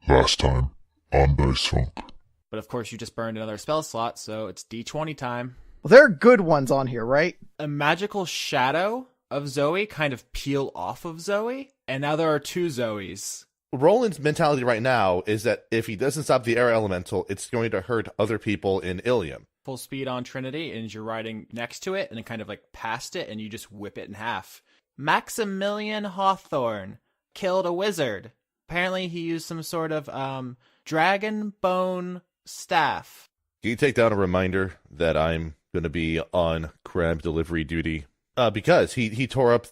Last time on Dice Funk. But of course you just burned another spell slot, so it's D20 time. Well, there are good ones on here, right? A magical shadow of Zoey kind of peel off of Zoey, and now there are two Zoeys. Roland's mentality right now is that if he doesn't stop the air elemental, it's going to hurt other people in Ilium. Full speed on Trinity, and you're riding next to it, and then kind of like past it, and you just whip it in half. Maximilian Hawthorne killed a wizard. Apparently he used some sort of dragon bone staff. Can you take down a reminder that I'm going to be on crab delivery duty? Because he tore up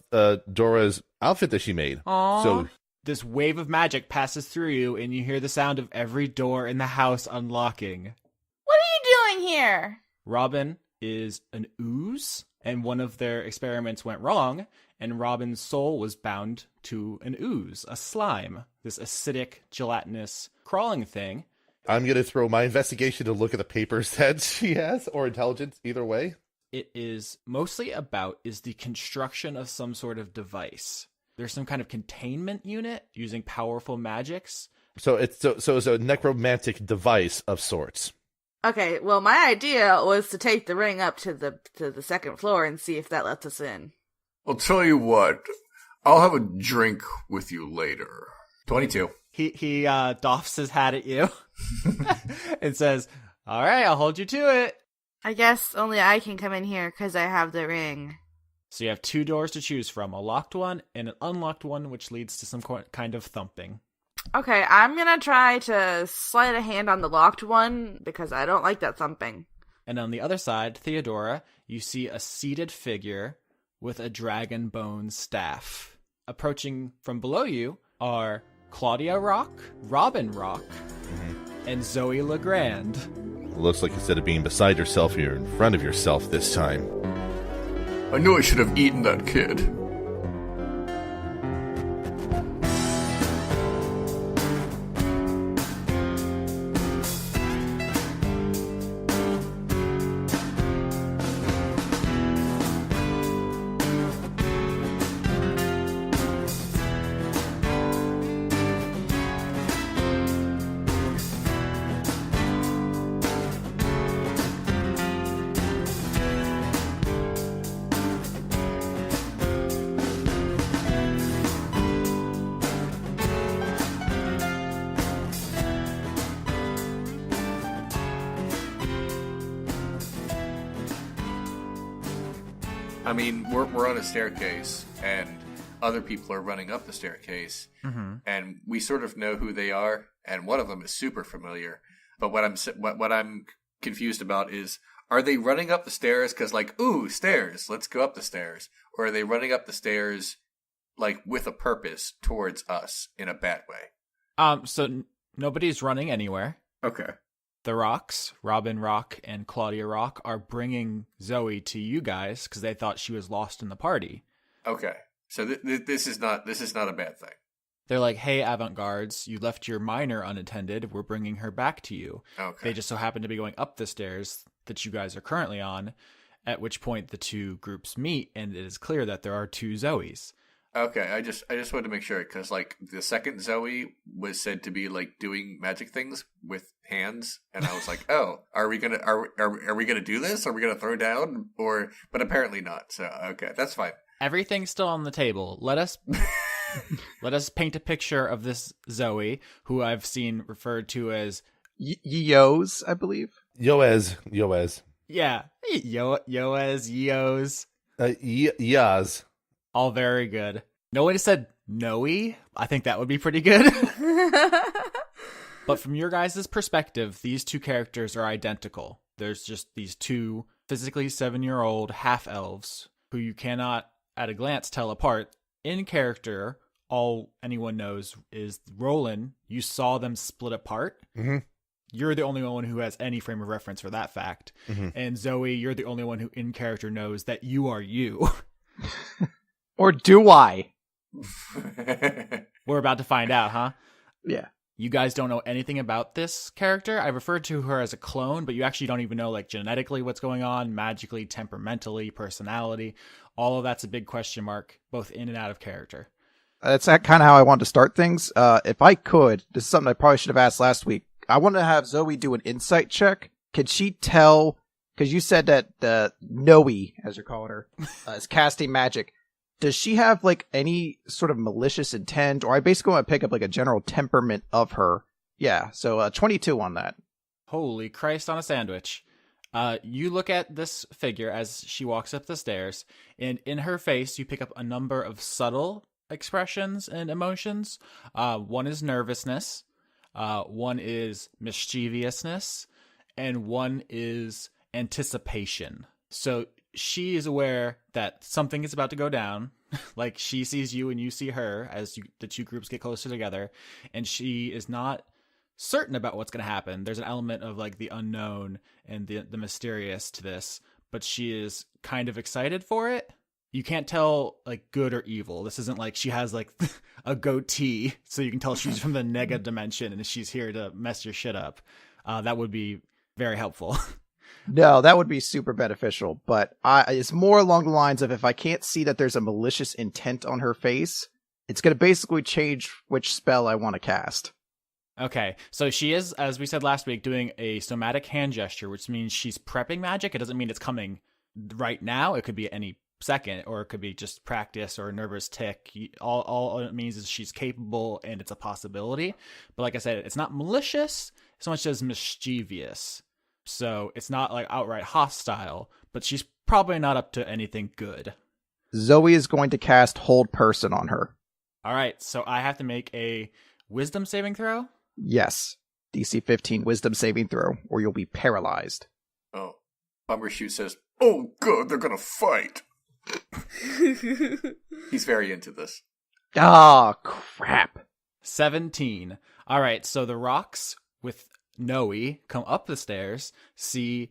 Dora's outfit that she made. Aww. So this wave of magic passes through you, and you hear the sound of every door in the house unlocking. What are you doing here? Robin is an ooze, and one of their experiments went wrong, and Robin's soul was bound to an ooze, a slime, this acidic, gelatinous, crawling thing. I'm going to throw my investigation to look at the papers that she has, or intelligence, either way. It is mostly about is the construction of some sort of device. There's some kind of containment unit using powerful magics. So it's a necromantic device of sorts. Okay, well, my idea was to take the ring up to the second floor and see if that lets us in. I'll tell you what, I'll have a drink with you later. 22. He doffs his hat at you and says, all right, I'll hold you to it. I guess only I can come in here because I have the ring. So you have two doors to choose from, a locked one and an unlocked one, which leads to some kind of thumping. Okay, I'm gonna try to slide a hand on the locked one because I don't like that thumping. And on the other side, Theodora, you see a seated figure with a dragon bone staff. Approaching from below you are Claudia Rock, Robin Rock, and Zoey Legrand. Looks like instead of being beside yourself, you're in front of yourself this time. I knew I should have eaten that kid. I mean, we're on a staircase, and other people are running up the staircase, and we sort of know who they are, and one of them is super familiar. But what I'm confused about is, are they running up the stairs because, like, ooh, stairs, let's go up the stairs, or are they running up the stairs like with a purpose towards us in a bad way? So nobody's running anywhere. Okay. The Rocks, Robin Rock and Claudia Rock, are bringing Zoey to you guys because they thought she was lost in the party. Okay. So this is not a bad thing. They're like, hey, avant-gardes, you left your minor unattended. We're bringing her back to you. Okay. They just so happen to be going up the stairs that you guys are currently on, at which point the two groups meet, and it is clear that there are two Zoeys. Okay, I just wanted to make sure, because, like, the second Zoey was said to be, like, doing magic things with hands, and I was like, oh, are we gonna do this? Are we gonna throw down? But apparently not, so, okay, that's fine. Everything's still on the table. Let us paint a picture of this Zoey, who I've seen referred to as Yos, I believe. Yoez. Yeah, Yoez, Yos. Yaz. All very good. No one said Noe. I think that would be pretty good. But from your guys' perspective, these two characters are identical. There's just these two physically 7-year-old half-elves who you cannot, at a glance, tell apart. In character, all anyone knows is Rolen. You saw them split apart. Mm-hmm. You're the only one who has any frame of reference for that fact. Mm-hmm. And Zoey, you're the only one who in character knows that you are you. Or do I? We're about to find out, huh? Yeah. You guys don't know anything about this character. I referred to her as a clone, but you actually don't even know, like, genetically what's going on, magically, temperamentally, personality. All of that's a big question mark, both in and out of character. That's kind of how I wanted to start things. If I could, this is something I probably should have asked last week. I want to have Zoey do an insight check. Can she tell, because you said that Noe, as you're calling her, is casting magic. Does she have like any sort of malicious intent, or I basically want to pick up like a general temperament of her? Yeah, so 22 on that. Holy Christ on a sandwich. You look at this figure as she walks up the stairs, and in her face, you pick up a number of subtle expressions and emotions. One is nervousness, one is mischievousness, and one is anticipation. So she is aware that something is about to go down. Like, she sees you and you see her as the two groups get closer together, and she is not certain about what's going to happen. There's an element of like the unknown and the mysterious to this, but she is kind of excited for it. You can't tell like good or evil. This isn't like she has like a goatee, so you can tell she's from the nega dimension and she's here to mess your shit up. That would be very helpful. No, that would be super beneficial, but it's more along the lines of if I can't see that there's a malicious intent on her face, it's going to basically change which spell I want to cast. Okay, so she is, as we said last week, doing a somatic hand gesture, which means she's prepping magic. It doesn't mean it's coming right now. It could be any second, or it could be just practice or a nervous tick. All it means is she's capable and it's a possibility. But like I said, it's not malicious so much as mischievous. So it's not like outright hostile, but she's probably not up to anything good. Zoey is going to cast Hold Person on her. All right, so I have to make a wisdom saving throw? Yes. DC 15 wisdom saving throw, or you'll be paralyzed. Oh. Bumbershoot says, "Oh, good, they're gonna fight." He's very into this. Ah, crap. 17. All right, so the rocks with Noe come up the stairs, see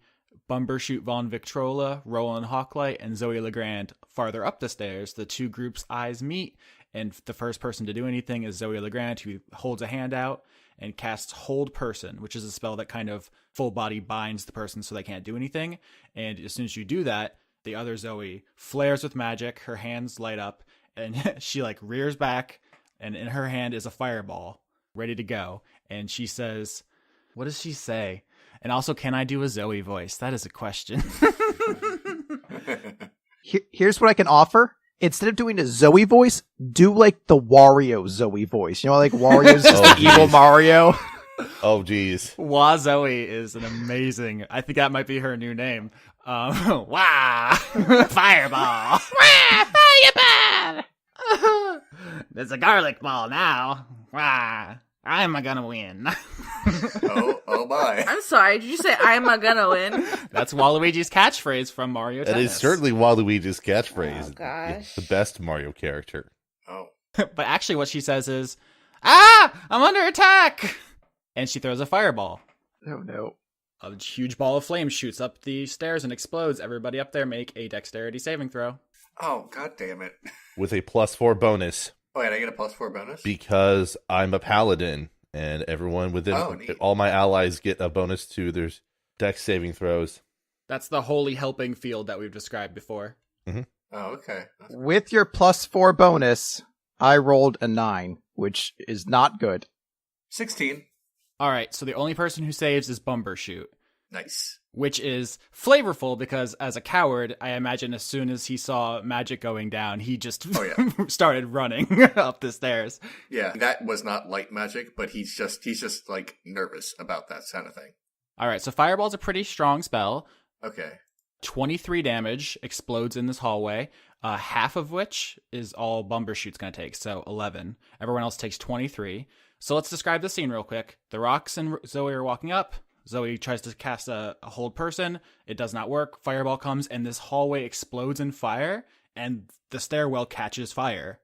Bumbershoot von Victrola, Rolen Hawklight, and Zoey Legrand farther up the stairs. The two groups' eyes meet, and the first person to do anything is Zoey Legrand, who holds a hand out and casts Hold Person, which is a spell that kind of full body binds the person so they can't do anything. And as soon as you do that, the other Zoey flares with magic, her hands light up, and she like rears back, and in her hand is a fireball ready to go. And she says, what does she say? And also, can I do a Zoey voice? That is a question. Here's what I can offer. Instead of doing a Zoey voice, do like the Wario Zoey voice. You know, like Wario's just the evil Mario. Oh, geez. Wazoey is an amazing... I think that might be her new name. Wah! Fireball! Wah! Fireball! There's a garlic ball now. Wah! I'm gonna win. Oh my. I'm sorry, did you say I'm gonna win? That's Waluigi's catchphrase from Mario Tennis. That is certainly Waluigi's catchphrase. Oh, gosh. The best Mario character. Oh. But actually what she says is, "Ah! I'm under attack!" And she throws a fireball. Oh, no. A huge ball of flame shoots up the stairs and explodes. Everybody up there make a dexterity saving throw. Oh, god damn it. With a +4 bonus. Oh, wait, I get a +4 bonus? Because I'm a paladin, and everyone within all my allies get a bonus to their dex saving throws. That's the holy helping field that we've described before. Mm-hmm. Oh, okay. With your +4 bonus, I rolled a 9, which is not good. 16. All right, so the only person who saves is Bumbershoot. Nice. Which is flavorful because as a coward, I imagine as soon as he saw magic going down, he just started running up the stairs. Yeah, that was not light magic, but he's just like nervous about that kind of thing. All right, so Fireball's a pretty strong spell. Okay. 23 damage explodes in this hallway, half of which is all Bumbershoot's going to take, so 11. Everyone else takes 23. So let's describe the scene real quick. The rocks and Zoey are walking up. Zoey tries to cast a Hold Person. It does not work. Fireball comes, and this hallway explodes in fire, and the stairwell catches fire.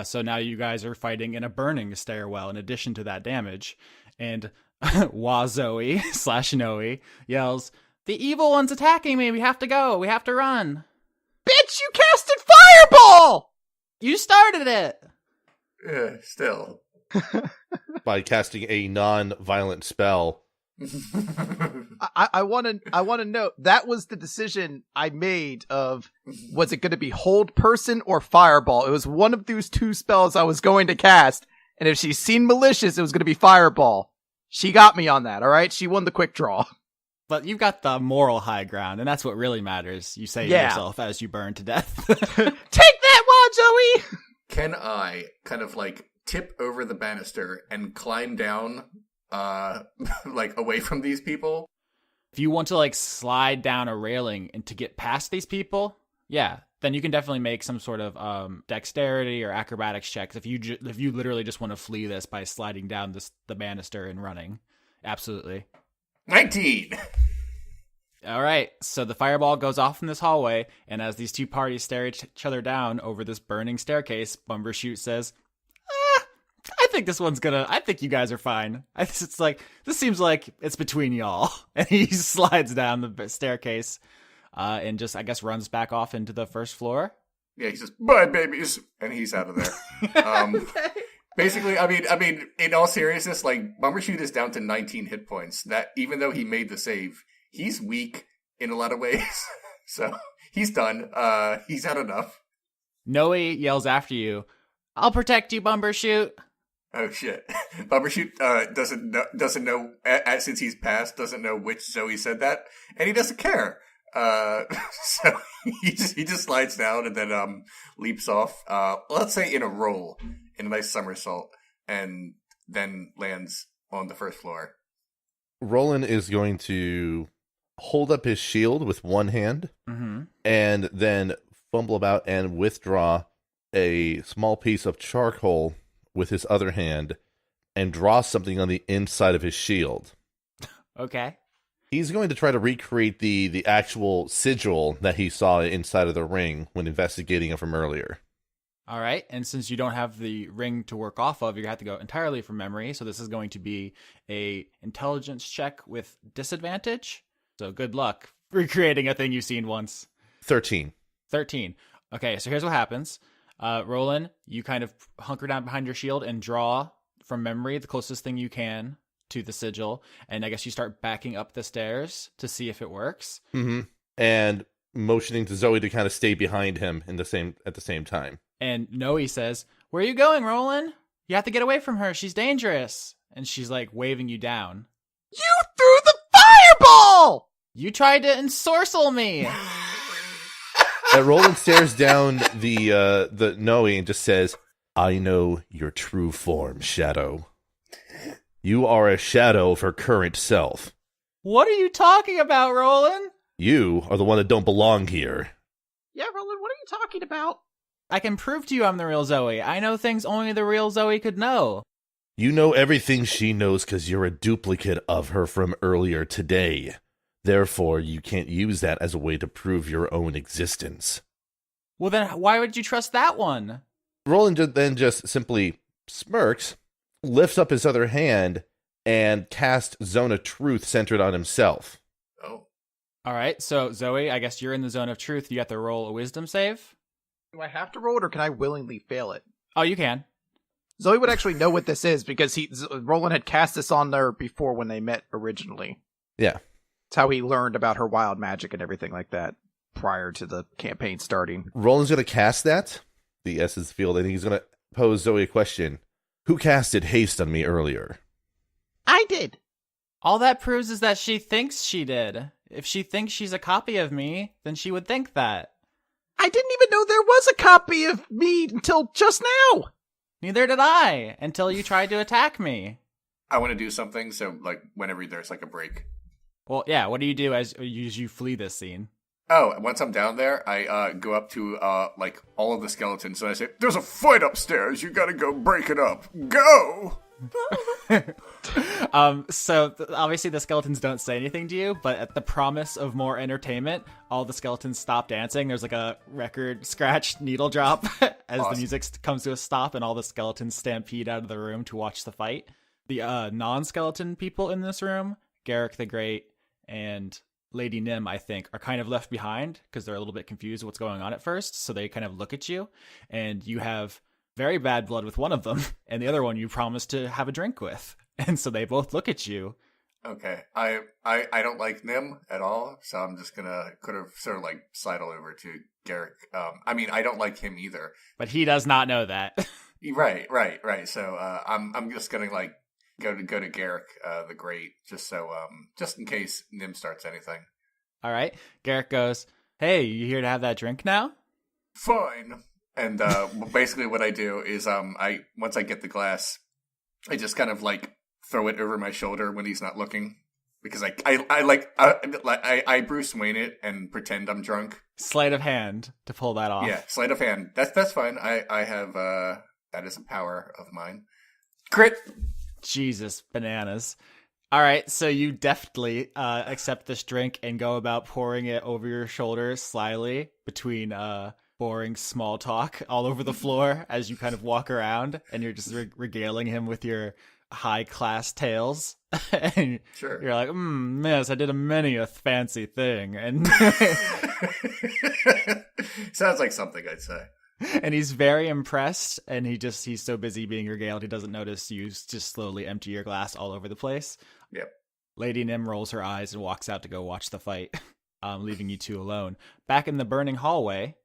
So now you guys are fighting in a burning stairwell in addition to that damage. And Wazoey / Noe yells, "The evil one's attacking me. We have to go. We have to run." Bitch, you casted Fireball! You started it! Yeah, still. By casting a non-violent spell. I want to know, that was the decision I made of, was it going to be hold person or fireball? It was one of those two spells I was going to cast, and if she's seen malicious, it was going to be fireball. She got me on that, all right? She won the quick draw. But you've got the moral high ground, and that's what really matters. You say to yourself as you burn to death. Take that, Wazoey! Can I kind of like tip over the banister and climb down, like away from these people? If you want to like slide down a railing and to get past these people, yeah, then you can definitely make some sort of dexterity or acrobatics checks. If you literally just want to flee this by sliding down the banister and running, absolutely. 19. All right, so the fireball goes off in this hallway, and as these two parties stare each other down over this burning staircase, Bumbershoot says, I think you guys are fine. It's like, this seems like it's between y'all. And he slides down the staircase and just, I guess, runs back off into the first floor. Yeah, he says, bye, babies, and he's out of there. Okay. Basically, I mean, in all seriousness, like, Bumbershoot is down to 19 hit points. That, even though he made the save, he's weak in a lot of ways. So, he's done. He's had enough. Noe yells after you, I'll protect you, Bumbershoot. Oh, shit. Bumbershoot doesn't know, since he's passed, doesn't know which Zoey said that, and he doesn't care. So, he just slides down and then leaps off, let's say in a roll. In a nice somersault, and then lands on the first floor. Rolen is going to hold up his shield with one hand, and then fumble about and withdraw a small piece of charcoal with his other hand, and draw something on the inside of his shield. Okay. He's going to try to recreate the actual sigil that he saw inside of the ring when investigating it from earlier. All right, and since you don't have the ring to work off of, you have to go entirely from memory. So this is going to be a intelligence check with disadvantage. So good luck recreating a thing you've seen once. 13. 13. Okay, so here's what happens. Rolen, you kind of hunker down behind your shield and draw from memory the closest thing you can to the sigil. And I guess you start backing up the stairs to see if it works. Mm-hmm. And motioning to Zoey to kind of stay behind him at the same time. And Noe says, where are you going, Rolen? You have to get away from her. She's dangerous. And she's like waving you down. You threw the fireball! You tried to ensorcel me. Rolen stares down the Noe and just says, I know your true form, Shadow. You are a shadow of her current self. What are you talking about, Rolen? You are the one that don't belong here. Yeah, Rolen, what are you talking about? I can prove to you I'm the real Zoey. I know things only the real Zoey could know. You know everything she knows because you're a duplicate of her from earlier today. Therefore, you can't use that as a way to prove your own existence. Well, then why would you trust that one? Rolen then just simply smirks, lifts up his other hand, and casts Zone of Truth centered on himself. Oh. All right, so Zoey, I guess you're in the zone of truth. You have to roll a wisdom save. Do I have to roll it, or can I willingly fail it? Oh, you can. Zoey would actually know what this is, because Rolen had cast this on there before when they met originally. Yeah. It's how he learned about her wild magic and everything like that prior to the campaign starting. Roland's going to cast that, the Essence Field, and he's going to pose Zoey a question. Who casted haste on me earlier? I did. All that proves is that she thinks she did. If she thinks she's a copy of me, then she would think that. I didn't even know there was a copy of me until just now. Neither did I, until you tried to attack me. I want to do something, so, like, whenever there's, like, a break. Well, yeah, what do you do as you flee this scene? Oh, once I'm down there, I go up to, like, all of the skeletons, and I say, there's a fight upstairs, you gotta go break it up. Go! So obviously the skeletons don't say anything to you, but at the promise of more entertainment, all the skeletons stop dancing. There's like a record scratch needle drop as Awesome. The music comes to a stop, and all the skeletons stampede out of the room to watch the fight. The non-skeleton people in this room, Garrick the Great and Lady Nim, I think, are kind of left behind because they're a little bit confused with what's going on at first. So they kind of look at you, and you have very bad blood with one of them, and the other one you promised to have a drink with. And so they both look at you, Okay. I don't like Nim at all, so I'm just gonna kind of sort of like sidle over to Garrick. I mean, I don't like him either. But he does not know that. Right. So I'm just gonna like go to Garrick the Great, just in case Nim starts anything. All right. Garrick goes, "Hey, you here to have that drink now?" Fine. And basically what I do is once I get the glass, I just kind of like throw it over my shoulder when he's not looking, because I Bruce Wayne it and pretend I'm drunk. Sleight of hand to pull that off. Yeah, sleight of hand. That's fine. I have that is a power of mine. Crit. Jesus, bananas. All right, so you deftly accept this drink and go about pouring it over your shoulders slyly between boring small talk all over the floor as you kind of walk around, and you're just regaling him with your high-class tales. And Sure. You're like, miss, I did many a fancy thing. And sounds like something I'd say. And he's very impressed, and he's so busy being regaled, he doesn't notice you just slowly empty your glass all over the place. Yep. Lady Nim rolls her eyes and walks out to go watch the fight, leaving you two alone. Back in the burning hallway.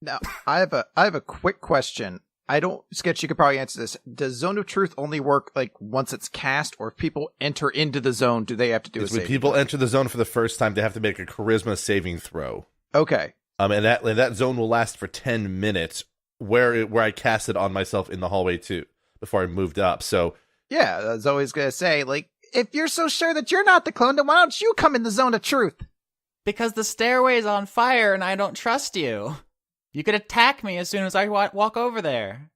Now, I have a quick question. I don't, Sketch, you could probably answer this. Does Zone of Truth only work like once it's cast, or if people enter into the zone, do they have to do a When save? people enter the zone for the first time, they have to make a charisma saving throw. Okay. And that zone will last for 10 minutes, where I cast it on myself in the hallway too, before I moved up. So Yeah, Zoe's gonna say, like, if you're so sure that you're not the clone, then why don't you come in the Zone of Truth? Because the stairway's on fire and I don't trust you. You could attack me as soon as I walk over there.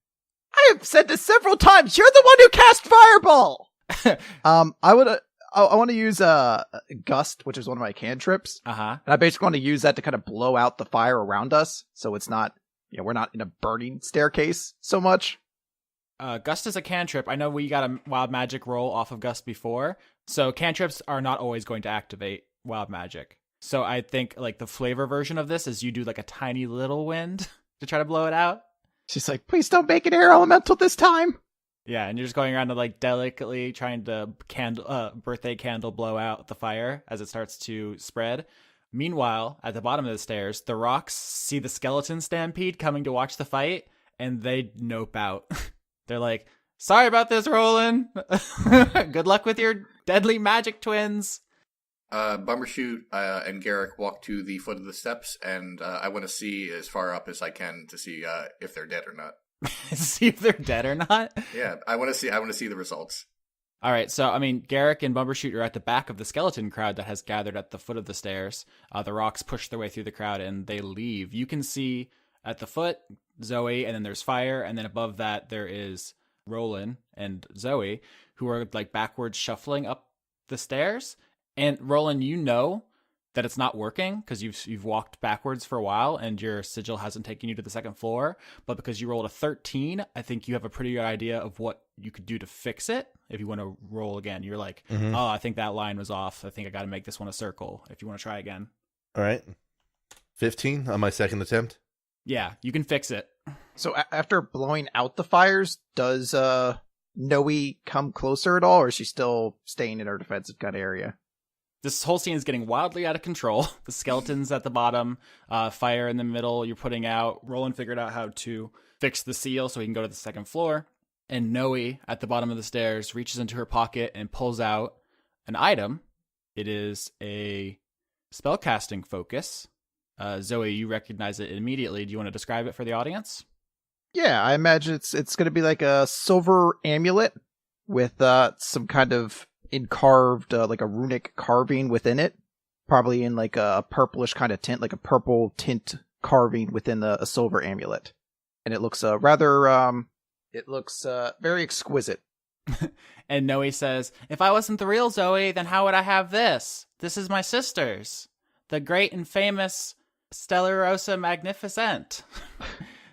I have said this several times. You're the one who cast Fireball. I want to use Gust, which is one of my cantrips. Uh-huh. And I basically want to use that to kind of blow out the fire around us, so it's not, we're not in a burning staircase so much. Gust is a cantrip. I know we got a wild magic roll off of Gust before, so cantrips are not always going to activate wild magic. So I think like the flavor version of this is you do like a tiny little wind to try to blow it out. She's like, please don't make it air elemental this time. Yeah, and you're just going around to like delicately trying to birthday candle blow out the fire as it starts to spread. Meanwhile, at the bottom of the stairs, the rocks see the skeleton stampede coming to watch the fight, and they nope out. They're like, sorry about this, Rolen. Good luck with your deadly magic twins. Bumbershoot and Garrick walk to the foot of the steps, and I want to see as far up as I can to see if they're dead or not. See if they're dead or not? Yeah, I want to see the results. All right, so, I mean, Garrick and Bumbershoot are at the back of the skeleton crowd that has gathered at the foot of the stairs. The rocks push their way through the crowd, and they leave. You can see at the foot, Zoey, and then there's fire, and then above that there is Rolen and Zoey, who are, like, backwards shuffling up the stairs. And Rolen, you know that it's not working because you've walked backwards for a while and your sigil hasn't taken you to the second floor. But because you rolled a 13, I think you have a pretty good idea of what you could do to fix it. If you want to roll again, you're like, oh, I think that line was off. I think I got to make this one a circle. If you want to try again. all right, 15 on my second attempt. Yeah, you can fix it. So after blowing out the fires, does Noe come closer at all, or is she still staying in her defensive kind of area? This whole scene is getting wildly out of control. The skeletons at the bottom, fire in the middle, you're putting out. Roland figured out how to fix the seal so he can go to the second floor. And Noe, at the bottom of the stairs, reaches into her pocket and pulls out an item. It is a spellcasting focus. Zoey, you recognize it immediately. Do you want to describe it for the audience? Yeah, I imagine it's going to be like a silver amulet with some kind of carved like a runic carving within it, probably in like a purplish kind of tint, like a purple tint carving within a silver amulet, and it looks very exquisite. And Noe says, if I wasn't the real Zoey, then how would I have this? This is my sister's, the great and famous Stellarosa Magnificent.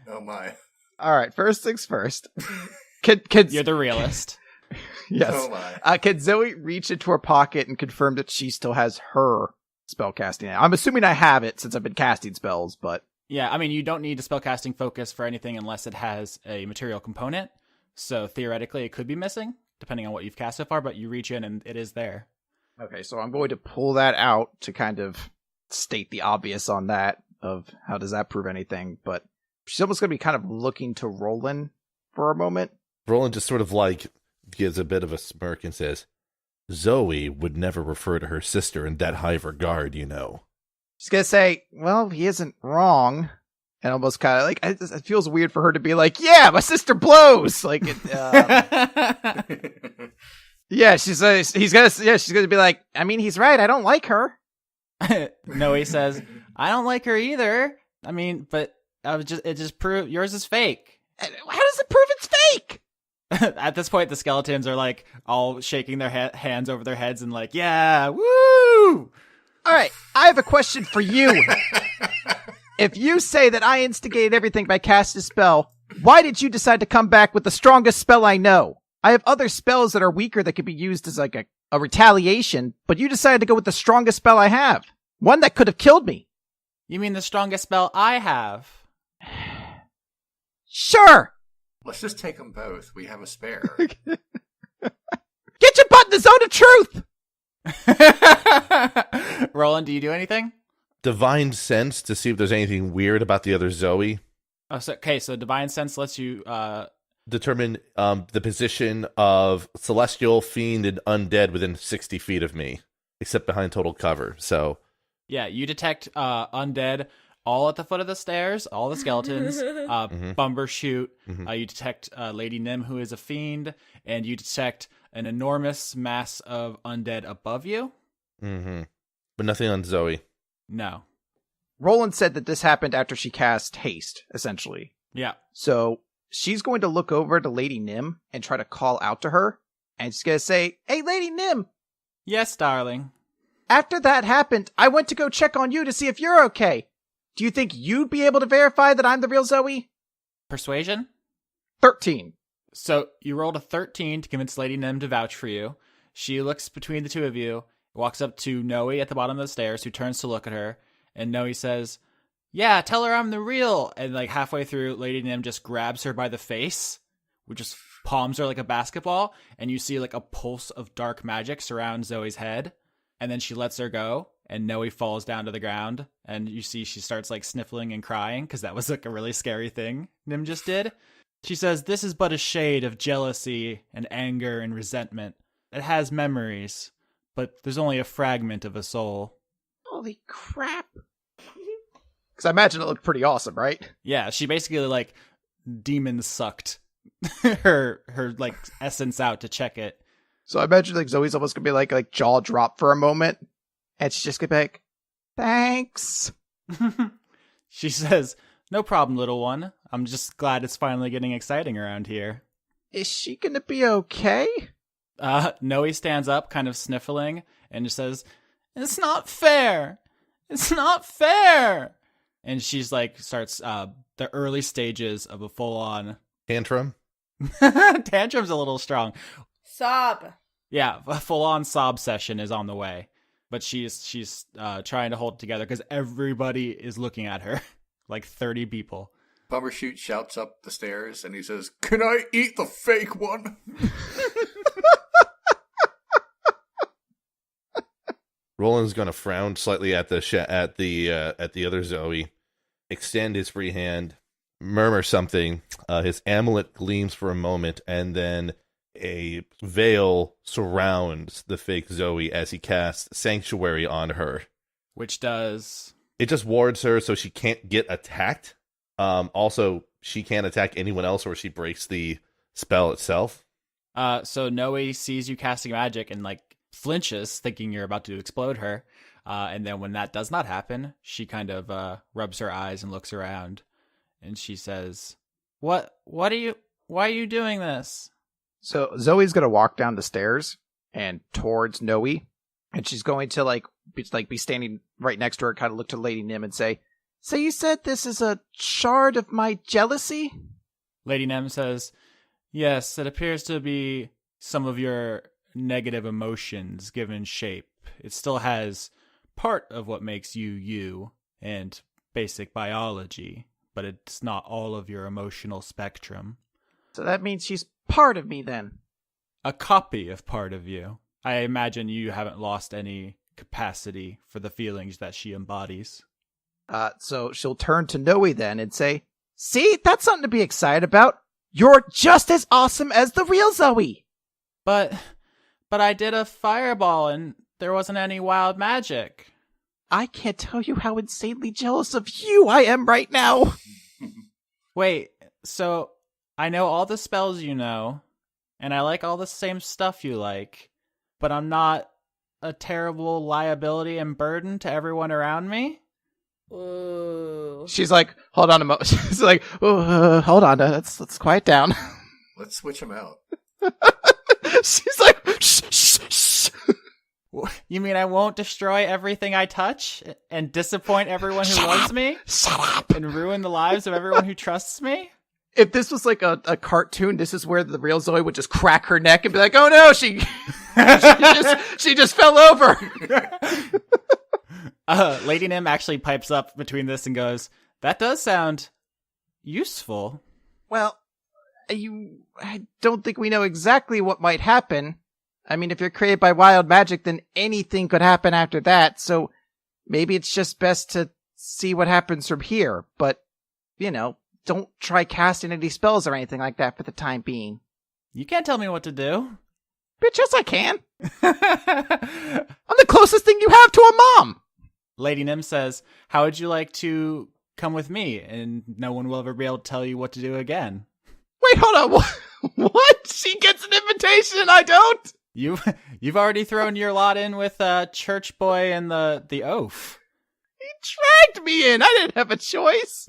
Oh my! All right, first things first. Can You're the realist. Yes. Oh my! Can Zoe reach into her pocket and confirm that she still has her spellcasting? I'm assuming I have it since I've been casting spells, but Yeah, I mean, you don't need a spellcasting focus for anything unless it has a material component. So theoretically, it could be missing, depending on what you've cast so far, but you reach in and it is there. Okay, so I'm going to pull that out to kind of state the obvious on that, of how does that prove anything, but she's almost going to be kind of looking to Rolen for a moment. Rolen just sort of like gives a bit of a smirk and says, Zoey would never refer to her sister in that high of regard, you know. She's going to say, well, he isn't wrong. And almost kind of like, it feels weird for her to be like, yeah, my sister blows. Like, yeah, she's gonna be like, I mean, he's right. I don't like her. Noe says, I don't like her either. I mean, but it just proved yours is fake. How does it prove it's fake? At this point, the skeletons are like all shaking their hands over their heads and like, yeah, woo! All right, I have a question for you. If you say that I instigated everything by casting a spell, why did you decide to come back with the strongest spell I know? I have other spells that are weaker that could be used as like a retaliation, but you decided to go with the strongest spell I have. One that could have killed me. You mean the strongest spell I have? Sure! Let's just take them both. We have a spare. Get your butt in the zone of truth! Roland, do you do anything? Divine Sense to see if there's anything weird about the other Zoey. Oh, so Divine Sense lets you determine the position of celestial, fiend, and undead within 60 feet of me, except behind total cover. So, yeah, you detect undead all at the foot of the stairs, all the skeletons. Bumbershoot. You detect Lady Nim, who is a fiend, and you detect an enormous mass of undead above you. But nothing on Zoey. No. Roland said that this happened after she cast haste, essentially. Yeah. So she's going to look over to Lady Nim and try to call out to her. And she's going to say, hey, Lady Nim. Yes, darling. After that happened, I went to go check on you to see if you're okay. Do you think you'd be able to verify that I'm the real Zoey? Persuasion? 13. So you rolled a 13 to convince Lady Nim to vouch for you. She looks between the two of you, walks up to Noe at the bottom of the stairs, who turns to look at her, and Noe says, yeah, tell her I'm the real. And like halfway through, Lady Nim just grabs her by the face, which just palms her like a basketball, and you see like a pulse of dark magic surround Zoe's head, and then she lets her go, and Noe falls down to the ground, and you see she starts like sniffling and crying, because that was like a really scary thing Nim just did. She says, this is but a shade of jealousy and anger and resentment. It has memories, but there's only a fragment of a soul. Holy crap. Because I imagine it looked pretty awesome, right? Yeah, she basically like demon sucked her like essence out to check it. So I imagine like Zoe's almost gonna be like jaw drop for a moment, and she's just gonna be like, thanks. She says, no problem, little one. I'm just glad it's finally getting exciting around here. Is she gonna be okay? Noe stands up, kind of sniffling, and just says, it's not fair. It's not fair. And she's like, starts the early stages of a full-on Tantrum? Tantrum's a little strong. Sob. Yeah, a full-on sob session is on the way. But she's trying to hold it together because everybody is looking at her. Like 30 people. Bumbershoot shouts up the stairs and he says, can I eat the fake one? Roland's gonna frown slightly at the other Zoey, extend his free hand, murmur something. His amulet gleams for a moment, and then a veil surrounds the fake Zoey as he casts Sanctuary on her. Which does... It just wards her so she can't get attacked. Also, she can't attack anyone else or she breaks the spell itself. So Noe sees you casting magic and like flinches, thinking you're about to explode her. And then when that does not happen, she kind of rubs her eyes and looks around. And she says, why are you doing this? So Zoe's gonna walk down the stairs and towards Noe, and she's going to be standing right next to her, kind of look to Lady Nim and say, so you said this is a shard of my jealousy? Lady Nim says, yes, it appears to be some of your negative emotions given shape. It still has part of what makes you you and basic biology, but it's not all of your emotional spectrum. So that means she's part of me then. A copy of part of you. I imagine you haven't lost any capacity for the feelings that she embodies. So she'll turn to Noe then and say, "See, that's something to be excited about. You're just as awesome as the real Zoey." But I did a fireball and there wasn't any wild magic. I can't tell you how insanely jealous of you I am right now. Wait, so I know all the spells you know, and I like all the same stuff you like, but I'm not a terrible liability and burden to everyone around me? Ooh. She's like, hold on a moment. She's like, hold on, let's quiet down. Let's switch them out. She's like, shh, shh, shh. You mean I won't destroy everything I touch and disappoint everyone who loves me? Shut up. And ruin the lives of everyone who trusts me? If this was like a cartoon, this is where the real Zoe would just crack her neck and be like, oh no, she just fell over. Lady Nim actually pipes up between this and goes, that does sound useful. Well, I don't think we know exactly what might happen. I mean, if you're created by wild magic, then anything could happen after that, so maybe it's just best to see what happens from here, but, don't try casting any spells or anything like that for the time being. You can't tell me what to do. Bitch, yes I can. I'm the closest thing you have to a mom. Lady Nim says, how would you like to come with me? And no one will ever be able to tell you what to do again. Wait, hold on. What? She gets an invitation and I don't? You've already thrown your lot in with Church Boy and the oaf. He dragged me in. I didn't have a choice.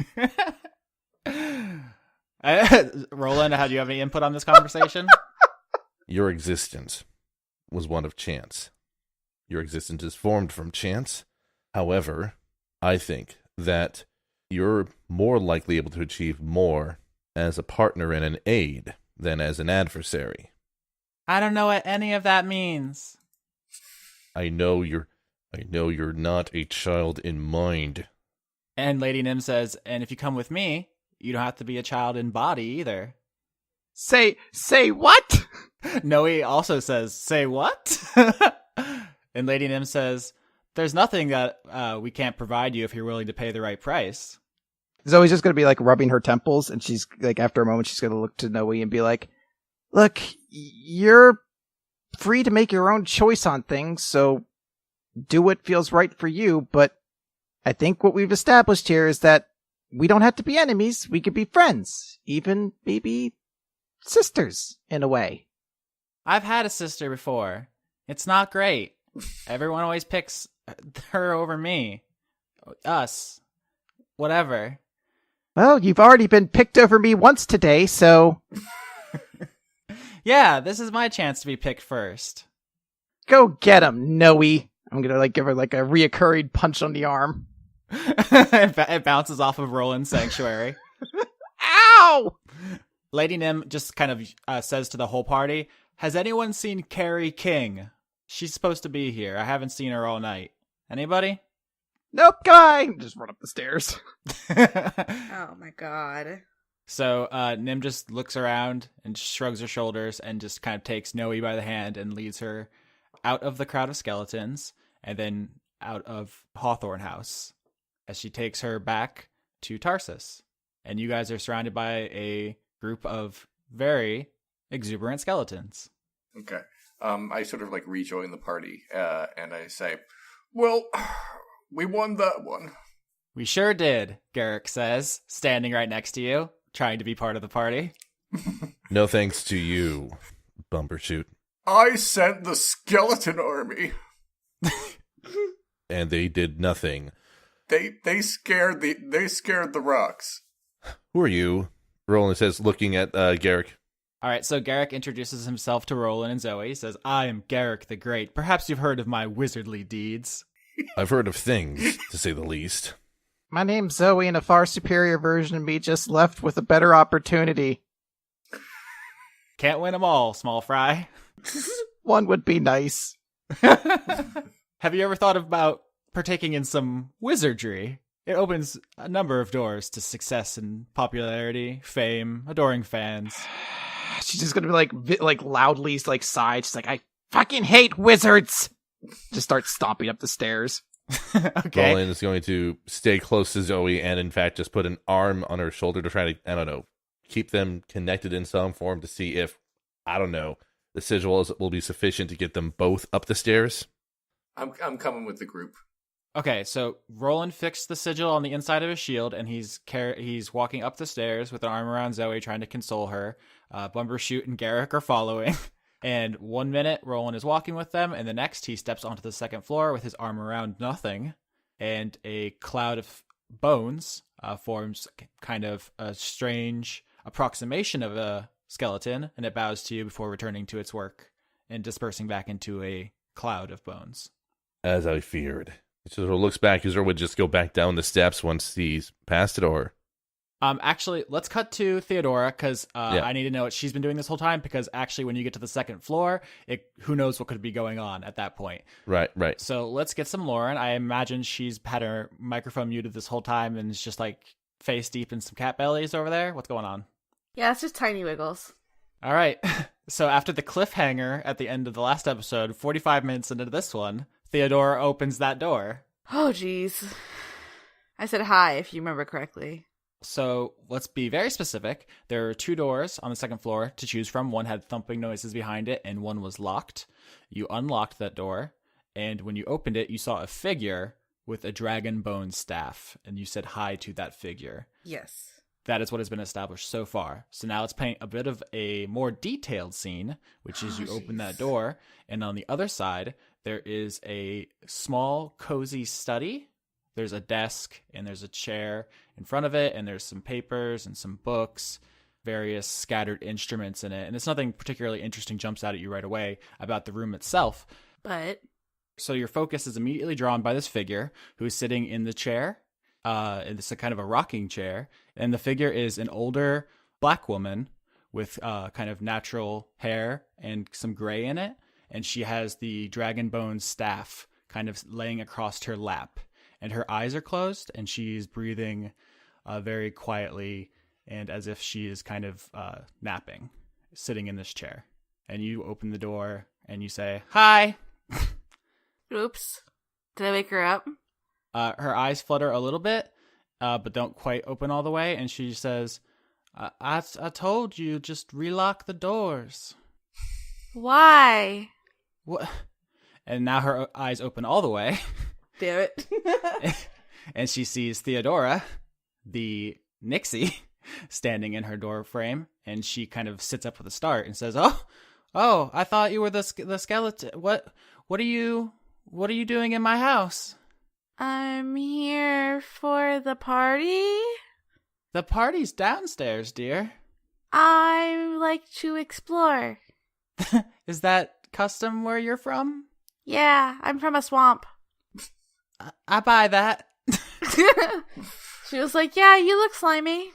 Roland, do you have any input on this conversation? Your existence was one of chance. Your existence is formed from chance. However, I think that you're more likely able to achieve more as a partner and an aid than as an adversary. I don't know what any of that means. I know you're not a child in mind. And Lady Nim says, and if you come with me, you don't have to be a child in body either. Say what? Noe also says, say what? And Lady Nim says, there's nothing that we can't provide you if you're willing to pay the right price. Zoe's just going to be like rubbing her temples, and she's like, after a moment, she's going to look to Noe and be like, look, you're free to make your own choice on things, so do what feels right for you, but I think what we've established here is that we don't have to be enemies, we could be friends, even maybe sisters, in a way. I've had a sister before. It's not great. Everyone always picks her over me. Us. Whatever. Well, you've already been picked over me once today, so... Yeah, this is my chance to be picked first. Go get him, Noe. I'm gonna give her a reoccurring punch on the arm. It bounces off of Roland's sanctuary. Ow! Lady Nim just kind of says to the whole party, has anyone seen Carrie King? She's supposed to be here. I haven't seen her all night. Anybody? Nope, guy! Just run up the stairs. Oh my god. So Nim just looks around and shrugs her shoulders and just kind of takes Noe by the hand and leads her out of the crowd of skeletons and then out of Hawthorne House as she takes her back to Tarsus. And you guys are surrounded by a group of very exuberant skeletons. Okay. I sort of rejoin the party and I say, well, we won that one. We sure did, Garrick says, standing right next to you, trying to be part of the party. No thanks to you, Bumbershoot. I sent the skeleton army. And they did nothing. They scared the rocks. Who are you? Roland says, looking at Garrick. All right, so Garrick introduces himself to Roland and Zoe. He says, I am Garrick the Great. Perhaps you've heard of my wizardly deeds. I've heard of things, to say the least. My name's Zoe, and a far superior version of me just left with a better opportunity. Can't win them all, small fry. One would be nice. Have you ever thought about partaking in some wizardry? It opens a number of doors to success and popularity, fame, adoring fans. She's just gonna be like loudly sigh. She's like, I fucking hate wizards. Just start stomping up the stairs. Okay. Roland is going to stay close to Zoey and, in fact, just put an arm on her shoulder to try to, I don't know, keep them connected in some form to see if, I don't know, the sigil will be sufficient to get them both up the stairs. I'm coming with the group. Okay, so Roland fixed the sigil on the inside of his shield, and he's walking up the stairs with an arm around Zoey, trying to console her. Bumbershoot and Garrick are following. And 1 minute, Roland is walking with them, and the next, he steps onto the second floor with his arm around nothing, and a cloud of bones forms kind of a strange approximation of a skeleton, and it bows to you before returning to its work and dispersing back into a cloud of bones. As I feared. So looks back, Uzur would just go back down the steps once he's past it, or? Actually, let's cut to Theodora, because I need to know what she's been doing this whole time, because actually when you get to the second floor, who knows what could be going on at that point. Right. So let's get some Lauren. I imagine she's had her microphone muted this whole time and is just like face deep in some cat bellies over there. What's going on? Yeah, it's just tiny wiggles. All right. So after the cliffhanger at the end of the last episode, 45 minutes into this one, Theodora opens that door. Oh, jeez. I said hi, if you remember correctly. So let's be very specific. There are 2 doors on the second floor to choose from. One had thumping noises behind it, and one was locked. You unlocked that door, and when you opened it, you saw a figure with a dragon bone staff, and you said hi to that figure. Yes. That is what has been established so far. So now let's paint a bit of a more detailed scene, which is you open that door, and on the other side, there is a small, cozy study. There's a desk, and there's a chair in front of it, and there's some papers and some books, various scattered instruments in it. And it's nothing particularly interesting jumps out at you right away about the room itself. But So your focus is immediately drawn by this figure who is sitting in the chair. It's a kind of a rocking chair. And the figure is an older black woman with kind of natural hair and some gray in it. And she has the dragon bone staff kind of laying across her lap. And her eyes are closed, and she's breathing very quietly and as if she is kind of napping, sitting in this chair. And you open the door, and you say, "Hi!" oops. Did I wake her up? Her eyes flutter a little bit, but don't quite open all the way. And she says, I told you, just relock the doors. Why? What? And now her eyes open all the way. Damn it. And she sees Theodora, the Nixie, standing in her door frame. And she kind of sits up with a start and says, Oh, I thought you were the skeleton. What are you doing in my house? I'm here for the party. The party's downstairs, dear. I like to explore. Is that custom where you're from? Yeah, I'm from a swamp. I buy that. She was like, yeah, you look slimy.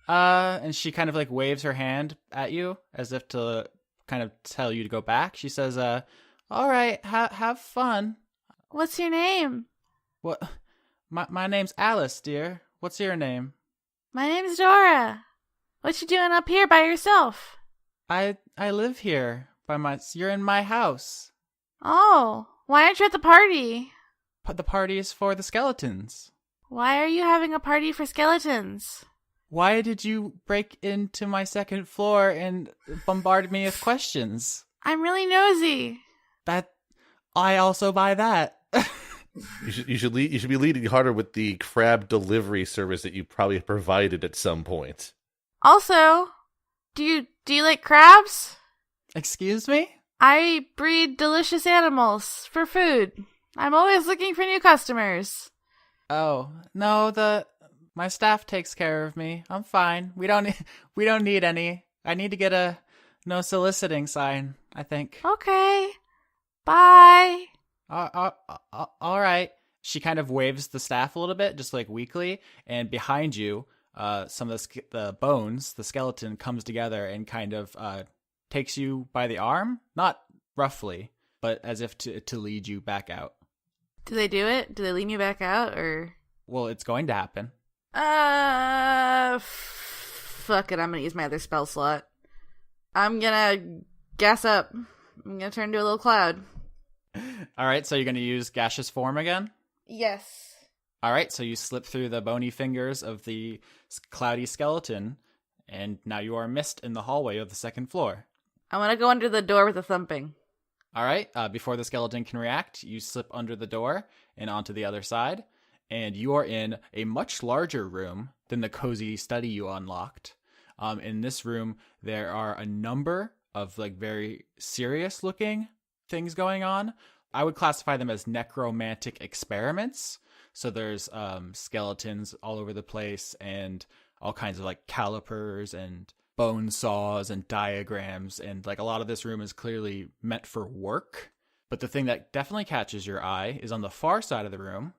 And she kind of like waves her hand at you as if to kind of tell you to go back. She says, all right, have fun. What's your name? What? My name's Alice, dear. What's your name? My name's Dora. What you doing up here by yourself? I live here you're in my house. Oh, why aren't you at the party? The party is for the skeletons. Why are you having a party for skeletons? Why did you break into my second floor and bombard me with questions? I'm really nosy. That I also buy that. You should be leading harder with the crab delivery service that you probably provided at some point. Also, do you like crabs? Excuse me? I breed delicious animals for food. I'm always looking for new customers. Oh, no, my staff takes care of me. I'm fine. We don't need any. I need to get a no soliciting sign, I think. Okay. Bye. All right. She kind of waves the staff a little bit, just like weakly, and behind you, some of the bones, the skeleton comes together and kind of takes you by the arm, not roughly, but as if to lead you back out. Do they do it? Do they lead me back out, or? Well, it's going to happen. Fuck it. I'm gonna use my other spell slot. I'm gonna gas up. I'm gonna turn into a little cloud. All right, so you're going to use gaseous form again? Yes. All right, so you slip through the bony fingers of the cloudy skeleton, and now you are missed in the hallway of the second floor. I want to go under the door with a thumping. All right, before the skeleton can react, you slip under the door and onto the other side, and you are in a much larger room than the cozy study you unlocked. In this room, there are a number of like very serious looking things going on. I would classify them as necromantic experiments. So there's skeletons all over the place and all kinds of like calipers and bone saws and diagrams. And like a lot of this room is clearly meant for work. But the thing that definitely catches your eye is on the far side of the room,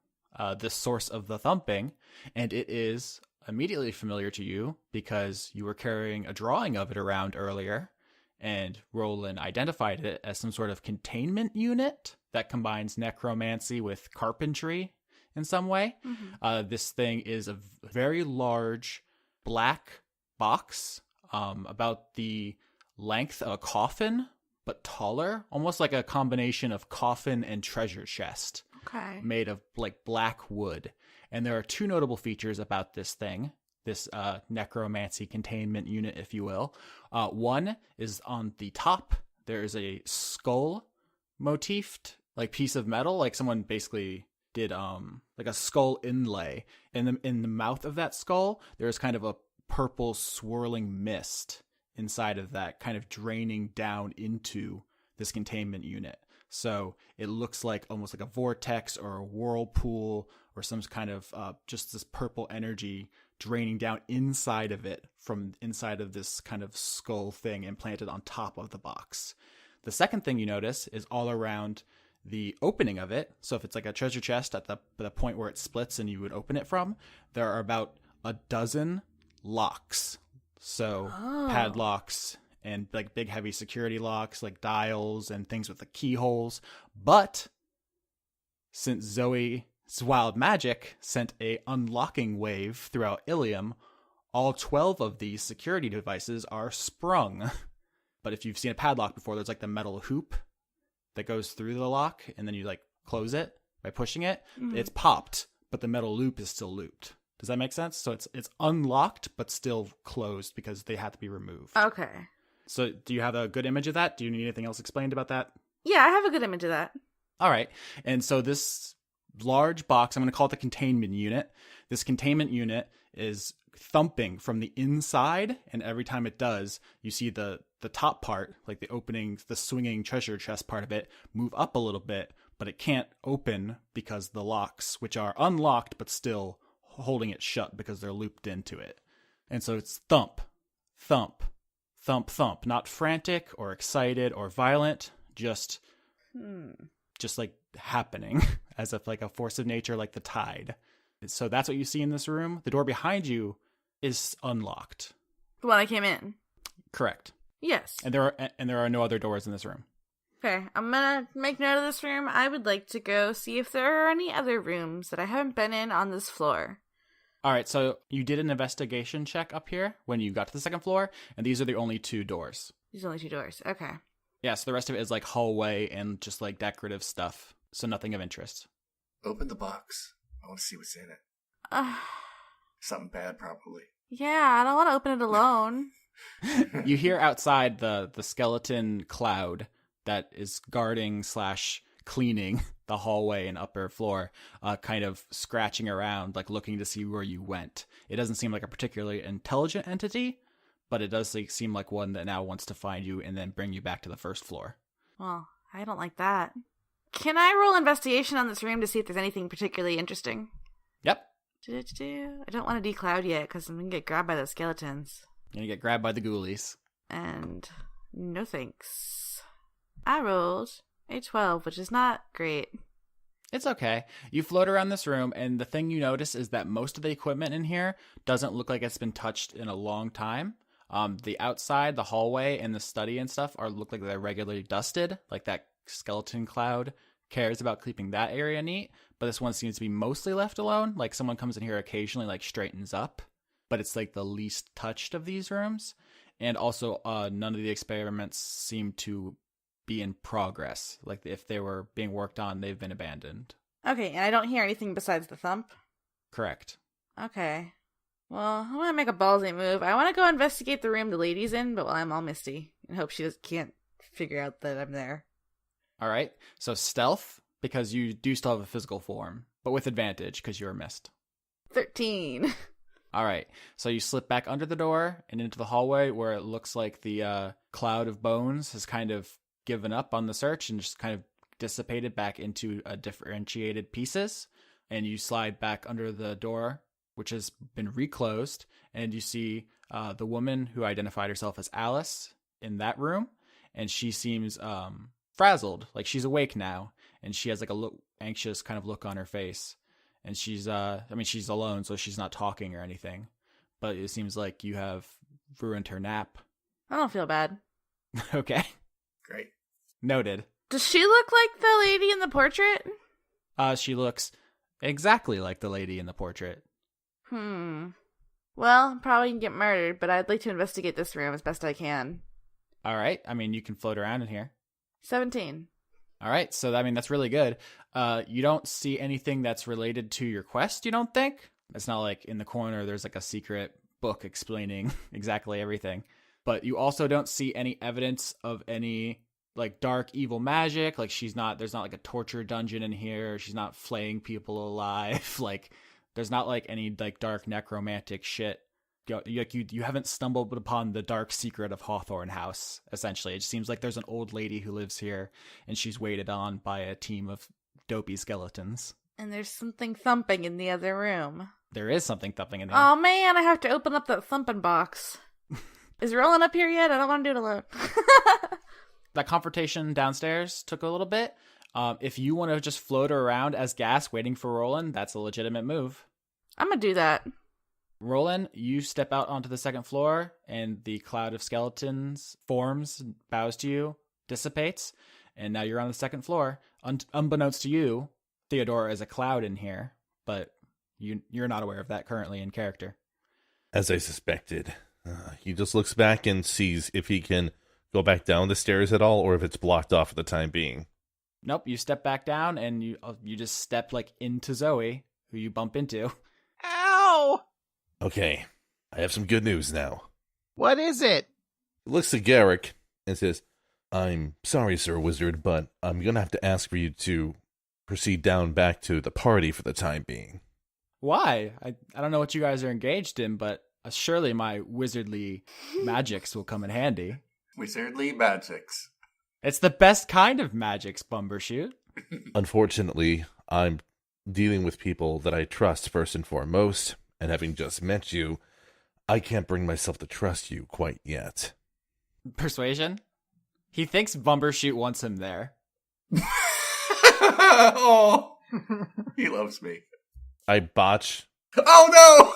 the source of the thumping. And it is immediately familiar to you because you were carrying a drawing of it around earlier. And Rolen identified it as some sort of containment unit that combines necromancy with carpentry in some way. Mm-hmm. This thing is a very large black box, about the length of a coffin, but taller, almost like a combination of coffin and treasure chest. Okay. Made of like black wood. And there are two notable features about this thing. This necromancy containment unit, if you will. One is on the top, there is a skull motifed like piece of metal, like someone basically did like a skull inlay. And in the mouth of that skull, there's kind of a purple swirling mist inside of that, kind of draining down into this containment unit. So it looks like almost like a vortex or a whirlpool or some kind of just this purple energy draining down inside of it from inside of this kind of skull thing implanted on top of the box. The second thing you notice is all around the opening of it. So if it's like a treasure chest at the point where it splits and you would open it from, there are about a dozen locks. So padlocks and like big heavy security locks, like dials and things with the keyholes. But since Zoey's wild magic sent a unlocking wave throughout Ilium, all 12 of these security devices are sprung. But if you've seen a padlock before, there's like the metal hoop that goes through the lock and then you like close it by pushing it. Mm-hmm. It's popped, but the metal loop is still looped. Does that make sense? So it's unlocked, but still closed because they have to be removed. Okay. So do you have a good image of that? Do you need anything else explained about that? Yeah, I have a good image of that. All right. And so this large box, I'm going to call it the containment unit. This containment unit is thumping from the inside. And every time it does, you see the top part, like the opening, the swinging treasure chest part of it, move up a little bit, but it can't open because the locks, which are unlocked, but still holding it shut because they're looped into it. And so it's thump, thump, thump, thump, not frantic or excited or violent, just like happening as if like a force of nature, like the tide. So that's what you see in this room. The door behind you is unlocked. The one I came in. Correct. Yes. And there are no other doors in this room. Okay, I'm gonna make note of this room. I would like to go see if there are any other rooms that I haven't been in on this floor. All right, so you did an investigation check up here when you got to the second floor, and these are the only two doors. These are only two doors. Okay. Yeah, so the rest of it is like hallway and just like decorative stuff, so nothing of interest. Open the box. I want to see what's in it. Something bad, probably. Yeah, I don't want to open it alone. You hear outside the skeleton cloud that is guarding / cleaning the hallway and upper floor, kind of scratching around, like looking to see where you went. It doesn't seem like a particularly intelligent entity, but it does seem like one that now wants to find you and then bring you back to the first floor. Well, I don't like that. Can I roll investigation on this room to see if there's anything particularly interesting? Yep. I don't want to decloud yet because I'm going to get grabbed by those skeletons. You're going to get grabbed by the ghoulies. And no thanks. I rolled a 12, which is not great. It's okay. You float around this room, and the thing you notice is that most of the equipment in here doesn't look like it's been touched in a long time. The outside, the hallway, and the study and stuff look like they're regularly dusted, like that skeleton cloud cares about keeping that area neat, but this one seems to be mostly left alone. Like someone comes in here occasionally, like straightens up, but it's like the least touched of these rooms. And also, none of the experiments seem to be in progress. Like if they were being worked on, they've been abandoned. Okay, and I don't hear anything besides the thump? Correct. Okay. Well, I want to make a ballsy move. I want to go investigate the room the lady's in, but while I'm all misty, and hope she can't figure out that I'm there. All right. So stealth, because you do still have a physical form, but with advantage because you were missed. 13. All right. So you slip back under the door and into the hallway where it looks like the cloud of bones has kind of given up on the search and just kind of dissipated back into differentiated pieces. And you slide back under the door, which has been reclosed, and you see the woman who identified herself as Alice in that room, and she seems frazzled, like she's awake now, and she has like a anxious kind of look on her face, and she's she's alone, so she's not talking or anything, but it seems like you have ruined her nap. I don't feel bad. Okay. Great. Noted. Does she look like the lady in the portrait? She looks exactly like the lady in the portrait. Well, I'm probably gonna get murdered, but I'd like to investigate this room as best I can. All right. I mean, you can float around in here. 17. All right. So, I mean, that's really good. You don't see anything that's related to your quest, you don't think? It's not like in the corner there's like a secret book explaining exactly everything. But you also don't see any evidence of any like dark evil magic. Like there's not like a torture dungeon in here. She's not flaying people alive. Like there's not like any like dark necromantic shit. You haven't stumbled upon the dark secret of Hawthorne House, essentially. It seems like there's an old lady who lives here, and she's waited on by a team of dopey skeletons. And there's something thumping in the other room. There is something thumping in there. Oh man, I have to open up that thumping box. Is Rolen up here yet? I don't want to do it alone. That confrontation downstairs took a little bit. If you want to just float around as gas waiting for Rolen, that's a legitimate move. I'm gonna do that. Rolen, you step out onto the second floor, and the cloud of skeletons forms, bows to you, dissipates, and now you're on the second floor. Unbeknownst to you, Theodora is a cloud in here, but you're not aware of that currently in character. As I suspected. He just looks back and sees if he can go back down the stairs at all, or if it's blocked off for the time being. Nope, you step back down, and you just step like into Zoey, who you bump into. Ow! Okay, I have some good news now. What is it? He looks to Garrick and says, I'm sorry, Sir Wizard, but I'm going to have to ask for you to proceed down back to the party for the time being. Why? I don't know what you guys are engaged in, but surely my wizardly magics will come in handy. Wizardly magics. It's the best kind of magics, Bumbershoot. Unfortunately, I'm dealing with people that I trust first and foremost, and having just met you, I can't bring myself to trust you quite yet. Persuasion? He thinks Bumbershoot wants him there. Oh, he loves me. I botch Oh no!